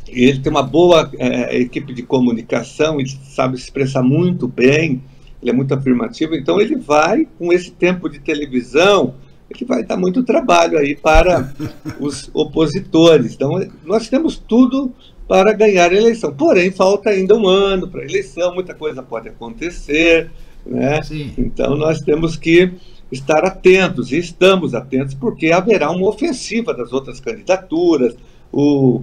Speaker 5: ele tem uma boa equipe de comunicação, ele sabe se expressar muito bem, ele é muito afirmativo. Então ele vai, com esse tempo de televisão, ele vai dar muito trabalho aí para os opositores. Então nós temos tudo para ganhar a eleição, porém falta ainda um ano para a eleição, muita coisa pode acontecer, né? Então nós temos que estar atentos, e estamos atentos, porque haverá uma ofensiva das outras candidaturas. O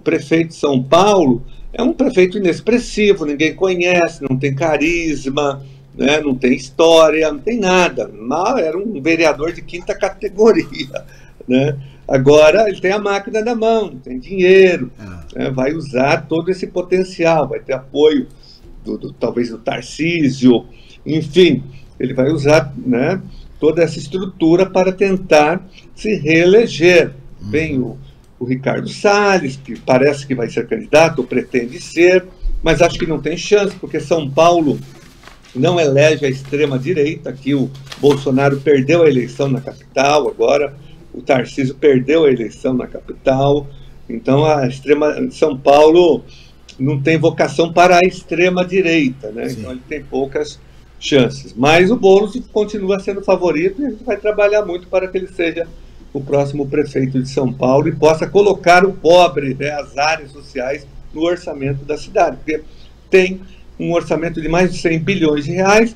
Speaker 5: prefeito de São Paulo é um prefeito inexpressivo, ninguém conhece, não tem carisma, né, não tem história, não tem nada. Mal era um vereador de 5ª categoria, né? Agora ele tem a máquina na mão, tem dinheiro, né, vai usar todo esse potencial, vai ter apoio talvez do Tarcísio, enfim, ele vai usar, né, toda essa estrutura para tentar se reeleger. Bem, o Ricardo Salles, que parece que vai ser candidato, ou pretende ser, mas acho que não tem chance, porque São Paulo não elege a extrema-direita. Aqui o Bolsonaro perdeu a eleição na capital, agora o Tarcísio perdeu a eleição na capital, então São Paulo não tem vocação para a extrema-direita, né? Então ele tem poucas chances. Mas o Boulos continua sendo favorito e a gente vai trabalhar muito para que ele seja o próximo prefeito de São Paulo e possa colocar o pobre, né, as áreas sociais no orçamento da cidade, porque tem um orçamento de mais de 100 bilhões de reais,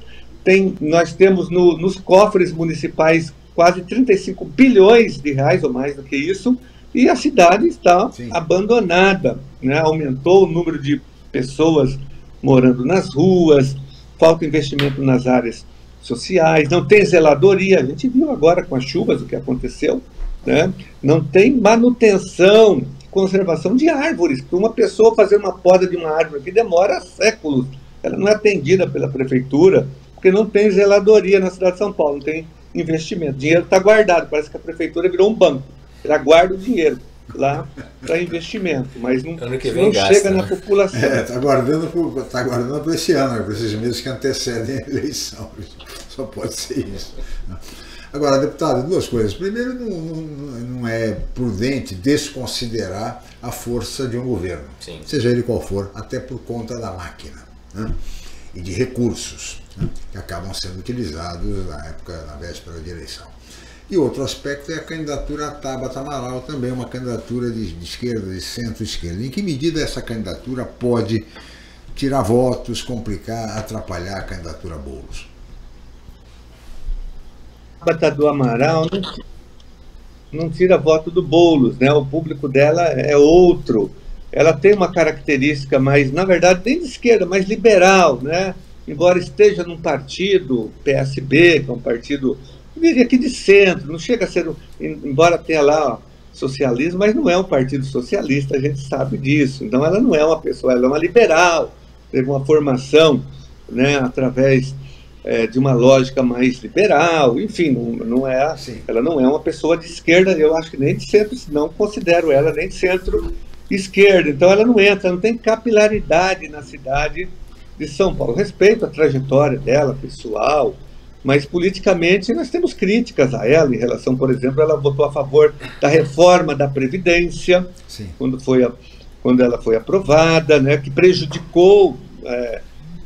Speaker 5: nós temos nos cofres municipais quase 35 bilhões de reais, ou mais do que isso, e a cidade está abandonada, né? Aumentou o número de pessoas morando nas ruas, falta investimento nas áreas sociais, não tem zeladoria, a gente viu agora com as chuvas o que aconteceu, né? Não tem manutenção, conservação de árvores. Para uma pessoa fazer uma poda de uma árvore aqui demora séculos, ela não é atendida pela prefeitura, porque não tem zeladoria na cidade de São Paulo, não tem investimento, o dinheiro está guardado, parece que a prefeitura virou um banco, ela guarda o dinheiro lá para investimento, mas não chega na população.
Speaker 4: Está guardando para esse ano, para esses meses que antecedem a eleição. Só pode ser isso. Agora, deputado, duas coisas. Primeiro, não é prudente desconsiderar a força de um governo, seja ele qual for, até por conta da máquina, né? E de recursos, né, que acabam sendo utilizados na véspera de eleição. E outro aspecto é a candidatura a Tabata Amaral, também uma candidatura de esquerda, de centro-esquerda. Em que medida essa candidatura pode tirar votos, complicar, atrapalhar a candidatura Boulos?
Speaker 5: A Tabata do Amaral não tira voto do Boulos, né? O público dela é outro. Ela tem uma característica mais, na verdade, nem de esquerda, mais liberal, né? Embora esteja num partido, PSB, que é um partido, eu diria que de centro, não chega a ser, embora tenha lá socialismo, mas não é um partido socialista, a gente sabe disso. Então ela não é uma pessoa, ela é uma liberal, teve uma formação, né, através de uma lógica mais liberal, enfim, ela não é uma pessoa de esquerda, eu acho que nem de centro, não considero ela nem de centro-esquerda, então ela não entra, não tem capilaridade na cidade de São Paulo. Respeito a trajetória dela, pessoal, mas politicamente nós temos críticas a ela em relação, por exemplo, ela votou a favor da reforma da Previdência, quando ela foi aprovada, né, que prejudicou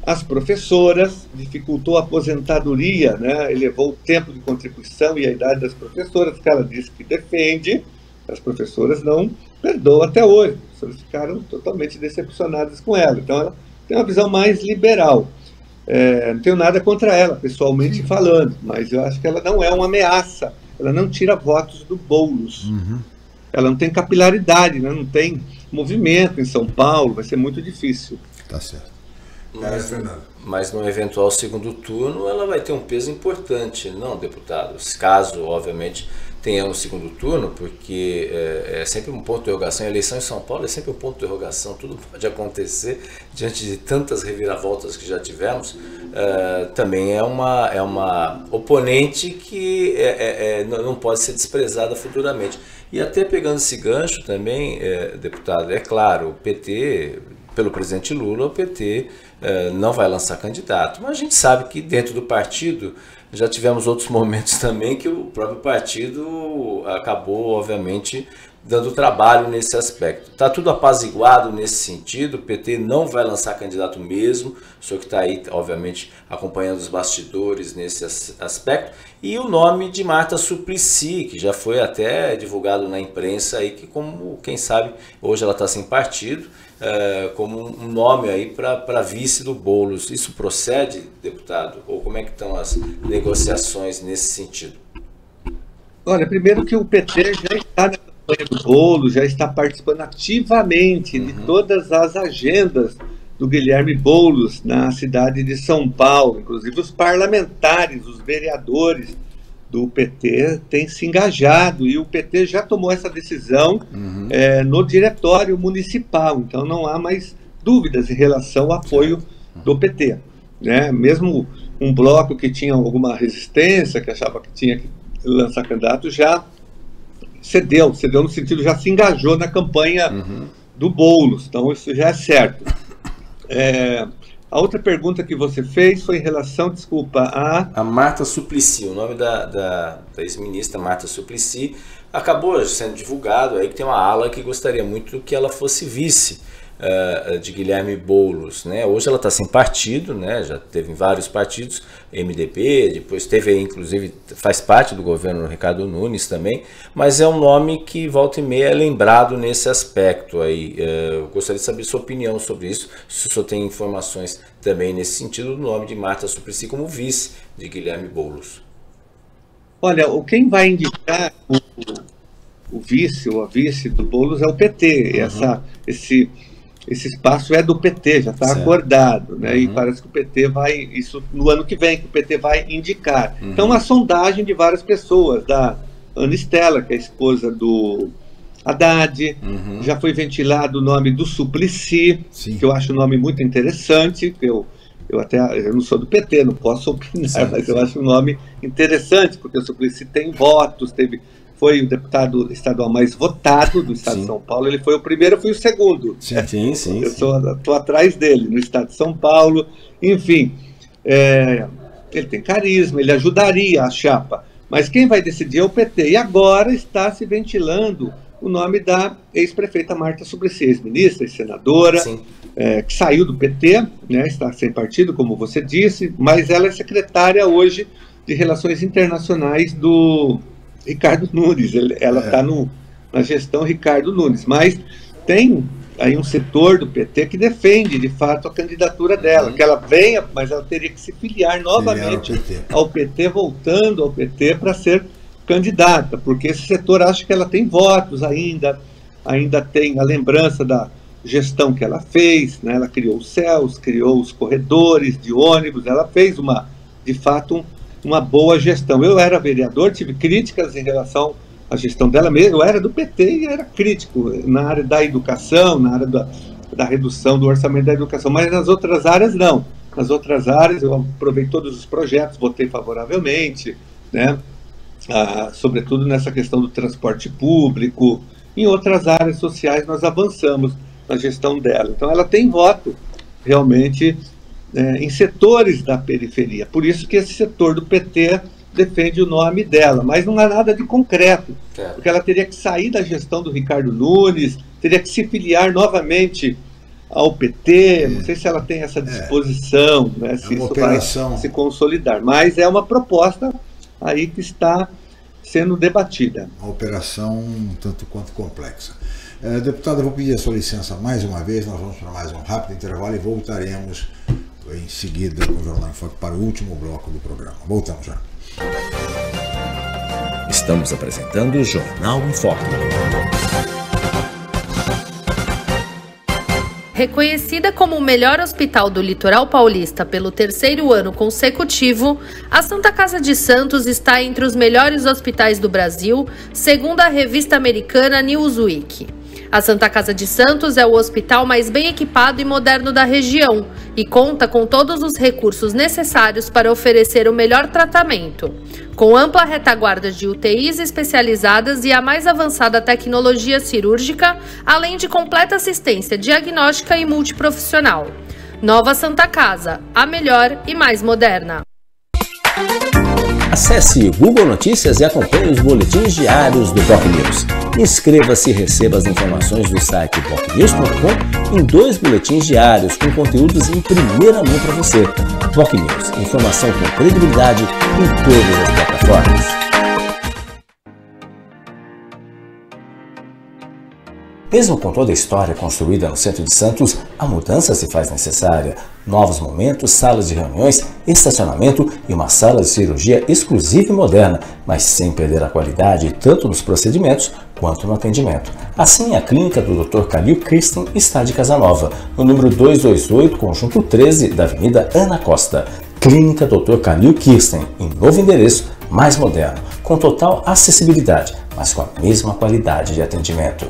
Speaker 5: as professoras, dificultou a aposentadoria, né, elevou o tempo de contribuição e a idade das professoras, que ela disse que defende. As professoras não perdoam até hoje, as professoras ficaram totalmente decepcionadas com ela. Então ela tem uma visão mais liberal. Não tenho nada contra ela, pessoalmente falando, mas eu acho que ela não é uma ameaça, ela não tira votos do Boulos. Ela não tem capilaridade, né? Não tem movimento em São Paulo, vai ser muito difícil.
Speaker 4: Tá certo.
Speaker 6: Mas no eventual segundo turno ela vai ter um peso importante, não, deputados? Caso, obviamente, tenha um segundo turno, porque é sempre um ponto de interrogação. A eleição em São Paulo é sempre um ponto de interrogação, tudo pode acontecer diante de tantas reviravoltas que já tivemos. Também é uma oponente que não pode ser desprezada futuramente. E até pegando esse gancho também, deputado, é claro, o PT, pelo presidente Lula, o PT não vai lançar candidato, mas a gente sabe que dentro do partido já tivemos outros momentos também que o próprio partido acabou, obviamente, dando trabalho nesse aspecto. Está tudo apaziguado nesse sentido, o PT não vai lançar candidato mesmo, o senhor que está aí, obviamente, acompanhando os bastidores nesse aspecto, e o nome de Marta Suplicy, que já foi até divulgado na imprensa, aí, que como, quem sabe, hoje ela está sem partido, como um nome aí para vice do Boulos. Isso procede, deputado? Ou como é que estão as negociações nesse sentido?
Speaker 5: Olha, primeiro que o PT já está na campanha do Boulos, já está participando ativamente de todas as agendas do Guilherme Boulos na cidade de São Paulo. Inclusive os parlamentares, os vereadores do PT têm se engajado e o PT já tomou essa decisão no diretório municipal, então não há mais dúvidas em relação ao apoio do PT, né? Mesmo um bloco que tinha alguma resistência, que achava que tinha que lançar candidato, já cedeu no sentido, já se engajou na campanha do Boulos, então isso já é certo. A outra pergunta que você fez foi em relação, desculpa,
Speaker 6: a Marta Suplicy, o nome da ex-ministra Marta Suplicy, acabou sendo divulgado aí que tem uma ala que gostaria muito que ela fosse vice de Guilherme Boulos, né? Hoje ela está sem partido, né? Já teve em vários partidos, MDB, depois teve, inclusive, faz parte do governo Ricardo Nunes também, mas é um nome que volta e meia é lembrado nesse aspecto aí. Eu gostaria de saber sua opinião sobre isso, se o senhor tem informações também nesse sentido do nome de Marta Suplicy como vice de Guilherme Boulos.
Speaker 5: Olha, quem vai indicar o vice ou a vice do Boulos é o PT. Esse espaço é do PT, já está acordado, né? E parece que o PT vai, isso no ano que vem, que o PT vai indicar. Então, uma sondagem de várias pessoas, da Ana Estela, que é a esposa do Haddad, já foi ventilado o nome do Suplicy, que eu acho um nome muito interessante, eu não sou do PT, não posso opinar, mas eu acho um nome interessante, porque o Suplicy tem votos, foi o deputado estadual mais votado do estado de São Paulo. Ele foi o primeiro, eu fui o segundo.
Speaker 6: Sim.
Speaker 5: Eu estou atrás dele, no estado de São Paulo. Enfim, ele tem carisma, ele ajudaria a chapa. Mas quem vai decidir é o PT. E agora está se ventilando o nome da ex-prefeita Marta Suplicy, ex-ministra, ex-senadora, que saiu do PT, né, está sem partido, como você disse, mas ela é secretária hoje de Relações Internacionais do Ricardo Nunes. Ela está na gestão Ricardo Nunes, mas tem aí um setor do PT que defende de fato a candidatura dela, que ela venha, mas ela teria que se filiar novamente ao PT, voltando ao PT para ser candidata, porque esse setor acha que ela tem votos ainda tem a lembrança da gestão que ela fez, né? Ela criou os céus, criou os corredores de ônibus, ela fez de fato uma boa gestão. Eu era vereador, tive críticas em relação à gestão dela mesmo, eu era do PT e era crítico na área da educação, na área da redução do orçamento da educação, mas nas outras áreas não. Nas outras áreas eu aprovei todos os projetos, votei favoravelmente, né? Sobretudo nessa questão do transporte público. Em outras áreas sociais nós avançamos na gestão dela. Então ela tem voto realmente em setores da periferia. Por isso que esse setor do PT defende o nome dela, mas não há nada de concreto, porque ela teria que sair da gestão do Ricardo Nunes, teria que se filiar novamente ao PT, não sei se ela tem essa disposição, né, se isso vai se consolidar, mas é uma proposta aí que está sendo debatida.
Speaker 4: Uma operação um tanto quanto complexa. Deputado, eu vou pedir a sua licença mais uma vez, nós vamos para mais um rápido intervalo e voltaremos em seguida com o Jornal em Foque para o último bloco do programa. Voltamos já.
Speaker 3: Estamos apresentando o Jornal em Foque.
Speaker 1: Reconhecida como o melhor hospital do litoral paulista pelo 3º ano consecutivo, a Santa Casa de Santos está entre os melhores hospitais do Brasil, segundo a revista americana Newsweek. A Santa Casa de Santos é o hospital mais bem equipado e moderno da região e conta com todos os recursos necessários para oferecer o melhor tratamento, com ampla retaguarda de UTIs especializadas e a mais avançada tecnologia cirúrgica, além de completa assistência diagnóstica e multiprofissional. Nova Santa Casa, a melhor e mais moderna.
Speaker 2: Acesse Google Notícias e acompanhe os boletins diários do Doc News. Inscreva-se e receba as informações do site docnews.com em 2 boletins diários com conteúdos em primeira mão para você. Doc News, informação com credibilidade em todas as plataformas. Mesmo com toda a história construída no centro de Santos, a mudança se faz necessária. Novos momentos, salas de reuniões, estacionamento e uma sala de cirurgia exclusiva e moderna, mas sem perder a qualidade tanto nos procedimentos quanto no atendimento. Assim, a clínica do Dr. Calil Kirsten está de Casa Nova, no número 228, conjunto 13 da Avenida Ana Costa. Clínica Dr. Calil Kirsten, em novo endereço, mais moderno, com total acessibilidade, mas com a mesma qualidade de atendimento.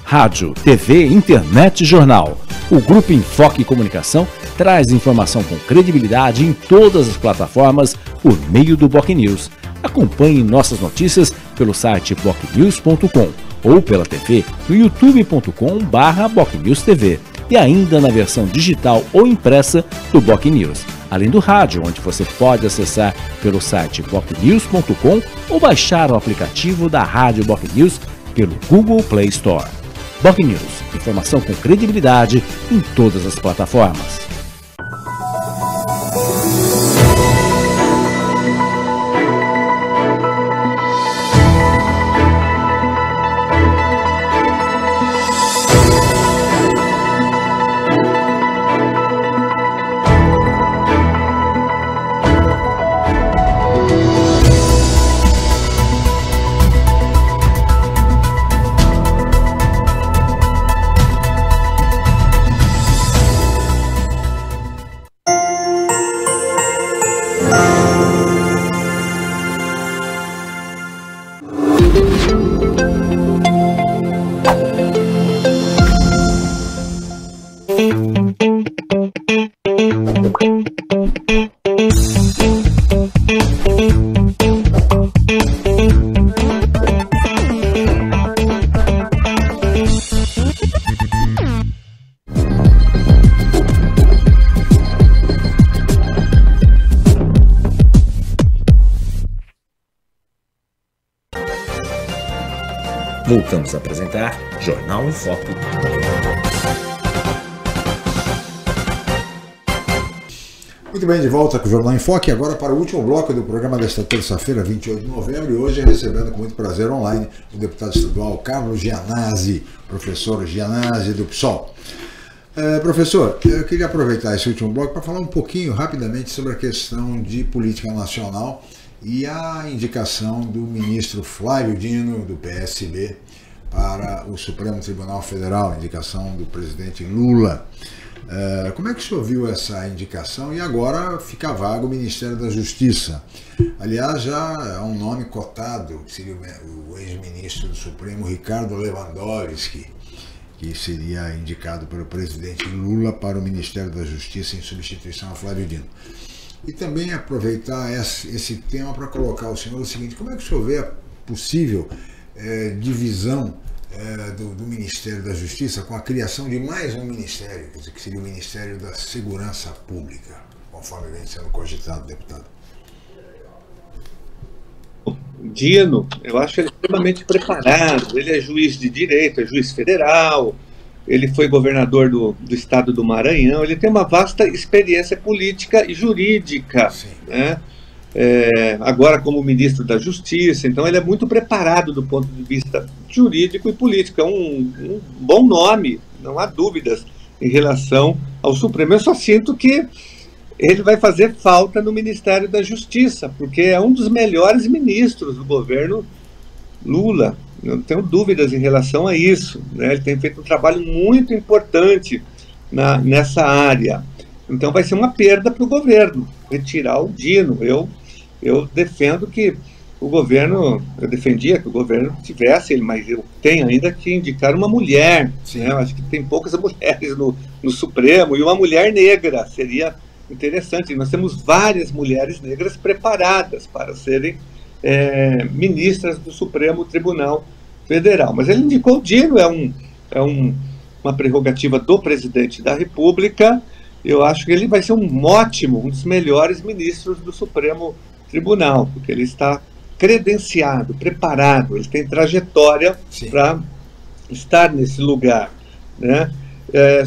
Speaker 3: Rádio, TV, Internet e Jornal. O Grupo Enfoque Comunicação traz informação com credibilidade em todas as plataformas por meio do BocNews. Acompanhe nossas notícias pelo site bocnews.com ou pela TV no youtube.com/BocNewsTV e ainda na versão digital ou impressa do BocNews, além do rádio, onde você pode acessar pelo site bocnews.com ou baixar o aplicativo da Rádio BocNews pelo Google Play Store. BocNews, informação com credibilidade em todas as plataformas.
Speaker 6: Voltamos a apresentar Jornal em Foco.
Speaker 4: Muito bem, de volta com o Jornal em Foco, agora para o último bloco do programa desta terça-feira, 28 de novembro, e hoje recebendo com muito prazer online o deputado estadual Carlos Gianazzi, professor Gianazzi do PSOL. Professor, eu queria aproveitar esse último bloco para falar um pouquinho rapidamente sobre a questão de política nacional e a indicação do ministro Flávio Dino, do PSB, para o Supremo Tribunal Federal, a indicação do presidente Lula. Como é que o senhor viu essa indicação? E agora fica vago o Ministério da Justiça. Aliás, já há um nome cotado, que seria o ex-ministro do Supremo, Ricardo Lewandowski, que seria indicado pelo presidente Lula para o Ministério da Justiça em substituição a Flávio Dino. E também aproveitar esse tema para colocar ao senhor o seguinte: como é que o senhor vê a possível divisão do Ministério da Justiça com a criação de mais um ministério, quer dizer, que seria o Ministério da Segurança Pública, conforme vem sendo cogitado, deputado?
Speaker 5: Dino, eu acho ele extremamente preparado, ele é juiz de direito, é juiz federal, ele foi governador do estado do Maranhão, ele tem uma vasta experiência política e jurídica, né? Agora como ministro da Justiça, então ele é muito preparado do ponto de vista jurídico e político, é um bom nome, não há dúvidas em relação ao Supremo. Eu só sinto que ele vai fazer falta no Ministério da Justiça, porque é um dos melhores ministros do governo Lula. Eu não tenho dúvidas em relação a isso, né? Ele tem feito um trabalho muito importante nessa área. Então vai ser uma perda para o governo, retirar o Dino. Eu defendo que o governo, eu defendia que o governo tivesse ele, mas eu tenho ainda que indicar uma mulher, né? Eu acho que tem poucas mulheres no Supremo, e uma mulher negra seria interessante. Nós temos várias mulheres negras preparadas para serem ministras do Supremo Tribunal Federal. Mas ele indicou o Dino, uma prerrogativa do presidente da República. Eu acho que ele vai ser um dos melhores ministros do Supremo Tribunal, porque ele está credenciado, preparado, ele tem trajetória para estar nesse lugar, né?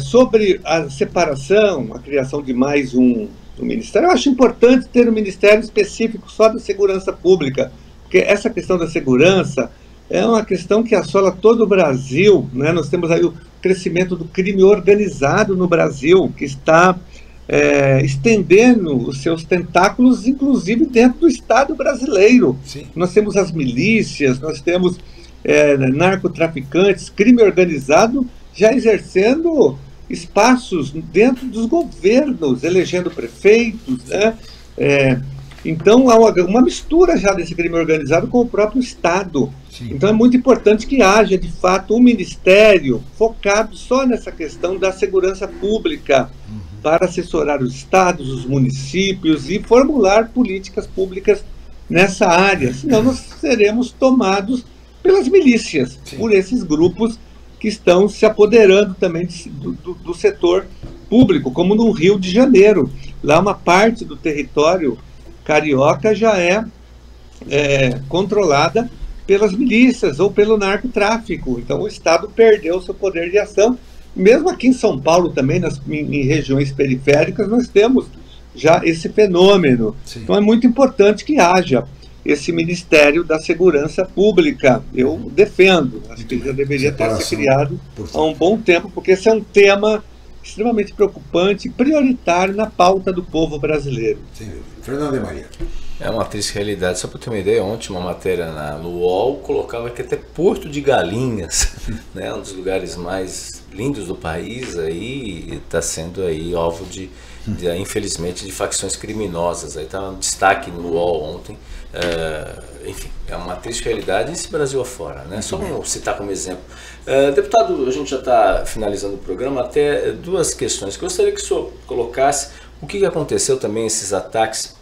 Speaker 5: Sobre a separação, a criação de mais um ministério, eu acho importante ter um ministério específico só da segurança pública, porque essa questão da segurança é uma questão que assola todo o Brasil, né? Nós temos aí o crescimento do crime organizado no Brasil, que está estendendo os seus tentáculos, inclusive dentro do Estado brasileiro. Nós temos as milícias, nós temos narcotraficantes, crime organizado já exercendo espaços dentro dos governos, elegendo prefeitos, né? Então há uma mistura já desse crime organizado com o próprio Estado. Então é muito importante que haja, de fato, um ministério focado só nessa questão da segurança pública. para assessorar os estados, os municípios e formular políticas públicas nessa área, senão nós seremos tomados pelas milícias, por esses grupos que estão se apoderando também do setor público, como no Rio de Janeiro. Lá uma parte do território carioca já é controlada pelas milícias ou pelo narcotráfico. Então o Estado perdeu seu poder de ação. Mesmo aqui em São Paulo também, em regiões periféricas, nós temos já esse fenômeno. Sim. Então é muito importante que haja esse Ministério da Segurança Pública. Eu defendo, acho que ele já deveria ter sido criado há um bom tempo, porque esse é um tema extremamente preocupante, prioritário na pauta do povo brasileiro.
Speaker 4: Sim. Fernando e Maria.
Speaker 6: É uma triste realidade. Só para ter uma ideia, ontem uma matéria no UOL colocava que até Porto de Galinhas, né, um dos lugares mais lindos do país, aí está sendo aí alvo infelizmente, de facções criminosas. Aí está um destaque no UOL ontem. Enfim, é uma triste realidade, esse Brasil afora, né? Só vamos citar como exemplo. Deputado, a gente já está finalizando o programa, até duas questões. Gostaria que o senhor colocasse o que aconteceu também, esses ataques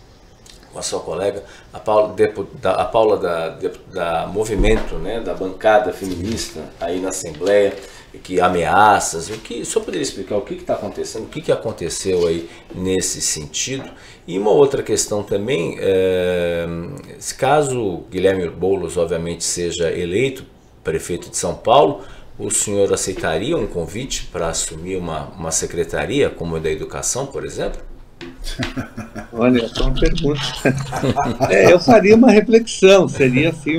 Speaker 6: com a sua colega, a Paula da Movimento, né, da bancada feminista aí na Assembleia, que ameaças, o senhor poderia explicar o que está acontecendo, o que aconteceu aí nesse sentido? E uma outra questão também, caso Guilherme Boulos, obviamente, seja eleito prefeito de São Paulo, o senhor aceitaria um convite para assumir uma secretaria, como a da Educação, por exemplo?
Speaker 5: Olha, essa é uma pergunta. Eu faria uma reflexão, seria assim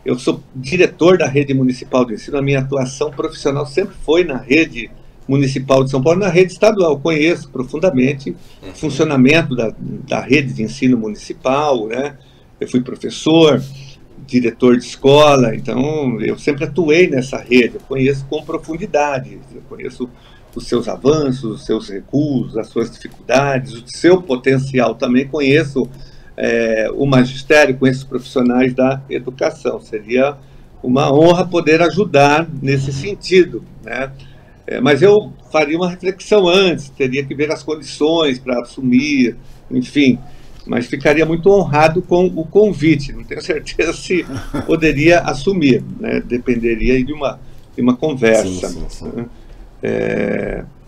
Speaker 5: Eu sou diretor da Rede Municipal de Ensino, a minha atuação profissional sempre foi na Rede Municipal de São Paulo, na rede estadual. Eu conheço profundamente o funcionamento da rede de ensino municipal, né? Eu fui professor, diretor de escola, então eu sempre atuei nessa rede, eu conheço com profundidade, eu conheço os seus avanços, os seus recursos, as suas dificuldades, o seu potencial. Também conheço o magistério, conheço os profissionais da educação. Seria uma honra poder ajudar nesse sentido, né? Mas eu faria uma reflexão antes, teria que ver as condições para assumir, enfim, mas ficaria muito honrado com o convite. Não tenho certeza se poderia assumir, né? Dependeria de uma conversa. Sim.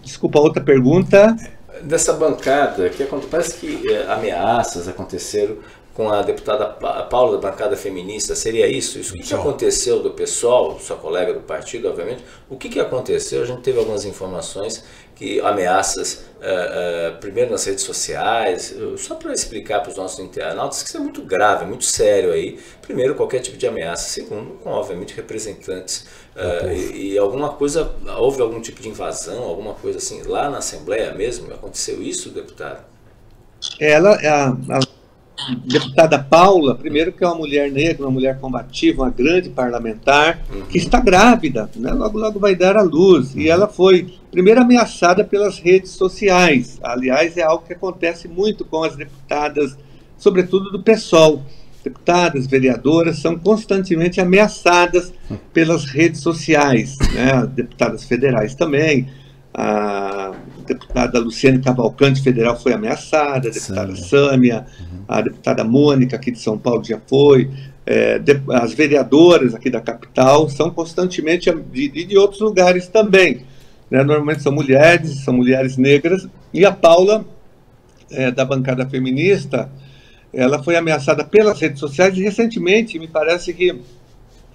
Speaker 5: Desculpa, outra pergunta.
Speaker 6: Dessa bancada, parece que ameaças aconteceram com a deputada Paula da bancada feminista, seria isso? O que aconteceu do pessoal, sua colega do partido, obviamente, o que aconteceu? A gente teve algumas informações que ameaças, primeiro nas redes sociais, só para explicar para os nossos internautas que isso é muito grave, muito sério aí. Primeiro, qualquer tipo de ameaça. Segundo, com, obviamente, representantes. E alguma coisa, houve algum tipo de invasão, alguma coisa assim, lá na Assembleia mesmo? Aconteceu isso, deputado?
Speaker 5: A deputada Paula, primeiro que é uma mulher negra, uma mulher combativa, uma grande parlamentar, que está grávida, né? Logo vai dar à luz. E ela foi primeiro ameaçada pelas redes sociais. Aliás, é algo que acontece muito com as deputadas, sobretudo do PSOL. Deputadas, vereadoras são constantemente ameaçadas pelas redes sociais, né? Deputadas federais também. A deputada Luciane Cavalcante, federal, foi ameaçada, a deputada Sâmia, a deputada Mônica, aqui de São Paulo, já foi, as vereadoras aqui da capital são constantemente, de outros lugares também, né? Normalmente são mulheres negras, e a Paula, da bancada feminista, ela foi ameaçada pelas redes sociais, e recentemente, me parece que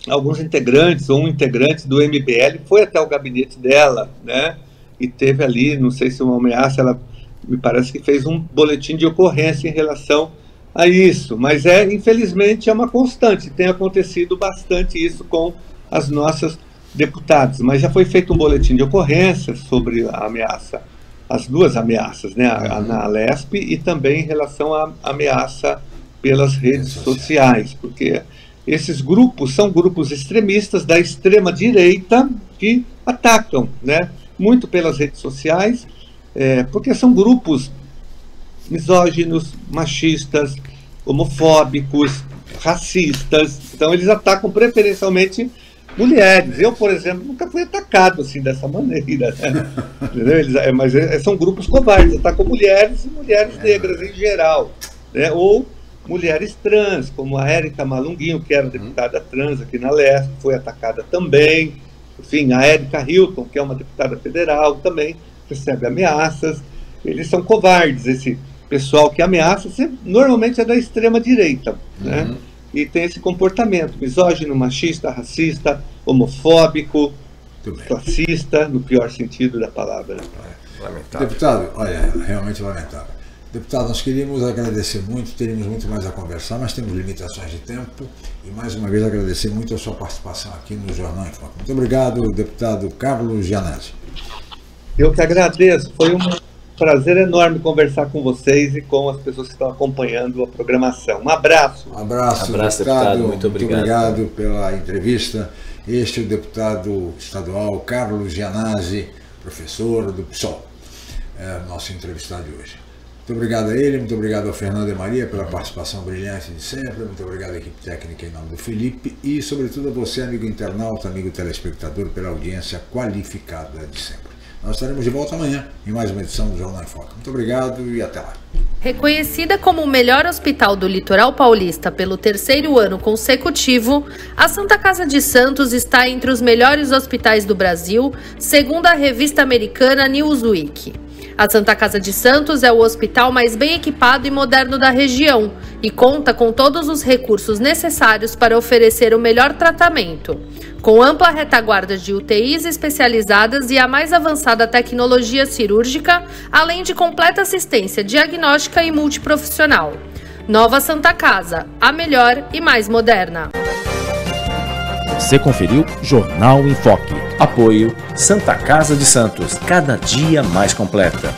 Speaker 5: alguns integrantes, ou um integrante do MBL, foi até o gabinete dela, né? E teve ali, não sei se uma ameaça, ela me parece que fez um boletim de ocorrência em relação a isso, mas infelizmente é uma constante, tem acontecido bastante isso com as nossas deputadas, mas já foi feito um boletim de ocorrência sobre a ameaça, as duas ameaças, né, na Alesp e também em relação à ameaça pelas redes sociais, porque esses grupos são grupos extremistas da extrema-direita que atacam, né, muito pelas redes sociais, porque são grupos misóginos, machistas, homofóbicos, racistas. Então eles atacam preferencialmente mulheres. Eu, por exemplo, nunca fui atacado assim dessa maneira, né? Entendeu? Mas são grupos covardes, atacam mulheres e mulheres negras em geral, né? Ou mulheres trans, como a Érica Malunguinho, que era deputada trans aqui na Leste, foi atacada também. Enfim, a Érica Hilton, que é uma deputada federal, também recebe ameaças. Eles são covardes, esse pessoal que ameaça, normalmente é da extrema-direita, né? E tem esse comportamento misógino, machista, racista, homofóbico, classista, no pior sentido da palavra.
Speaker 6: Lamentável.
Speaker 4: Deputado, olha, realmente lamentável. Deputado, nós queríamos agradecer muito, teríamos muito mais a conversar, mas temos limitações de tempo. E mais uma vez agradecer muito a sua participação aqui no Jornal em Foco. Muito obrigado, deputado Carlos Gianazzi.
Speaker 5: Eu que agradeço, foi um prazer enorme conversar com vocês e com as pessoas que estão acompanhando a programação. Um abraço.
Speaker 4: Um abraço, deputado. Muito obrigado pela entrevista. Este é o deputado estadual Carlos Gianazzi, professor do PSOL, nosso entrevistado de hoje. Muito obrigado a ele, muito obrigado ao Fernando e Maria pela participação brilhante de sempre, muito obrigado à equipe técnica em nome do Felipe e, sobretudo, a você, amigo internauta, amigo telespectador, pela audiência qualificada de sempre. Nós estaremos de volta amanhã em mais uma edição do Jornal em Foco. Muito obrigado e até lá.
Speaker 1: Reconhecida como o melhor hospital do litoral paulista pelo 3º ano consecutivo, a Santa Casa de Santos está entre os melhores hospitais do Brasil, segundo a revista americana Newsweek. A Santa Casa de Santos é o hospital mais bem equipado e moderno da região e conta com todos os recursos necessários para oferecer o melhor tratamento, com ampla retaguarda de UTIs especializadas e a mais avançada tecnologia cirúrgica, além de completa assistência diagnóstica e multiprofissional. Nova Santa Casa, a melhor e mais moderna.
Speaker 3: Você conferiu Jornal em Foque.
Speaker 2: Apoio Santa Casa de Santos, cada dia mais completa.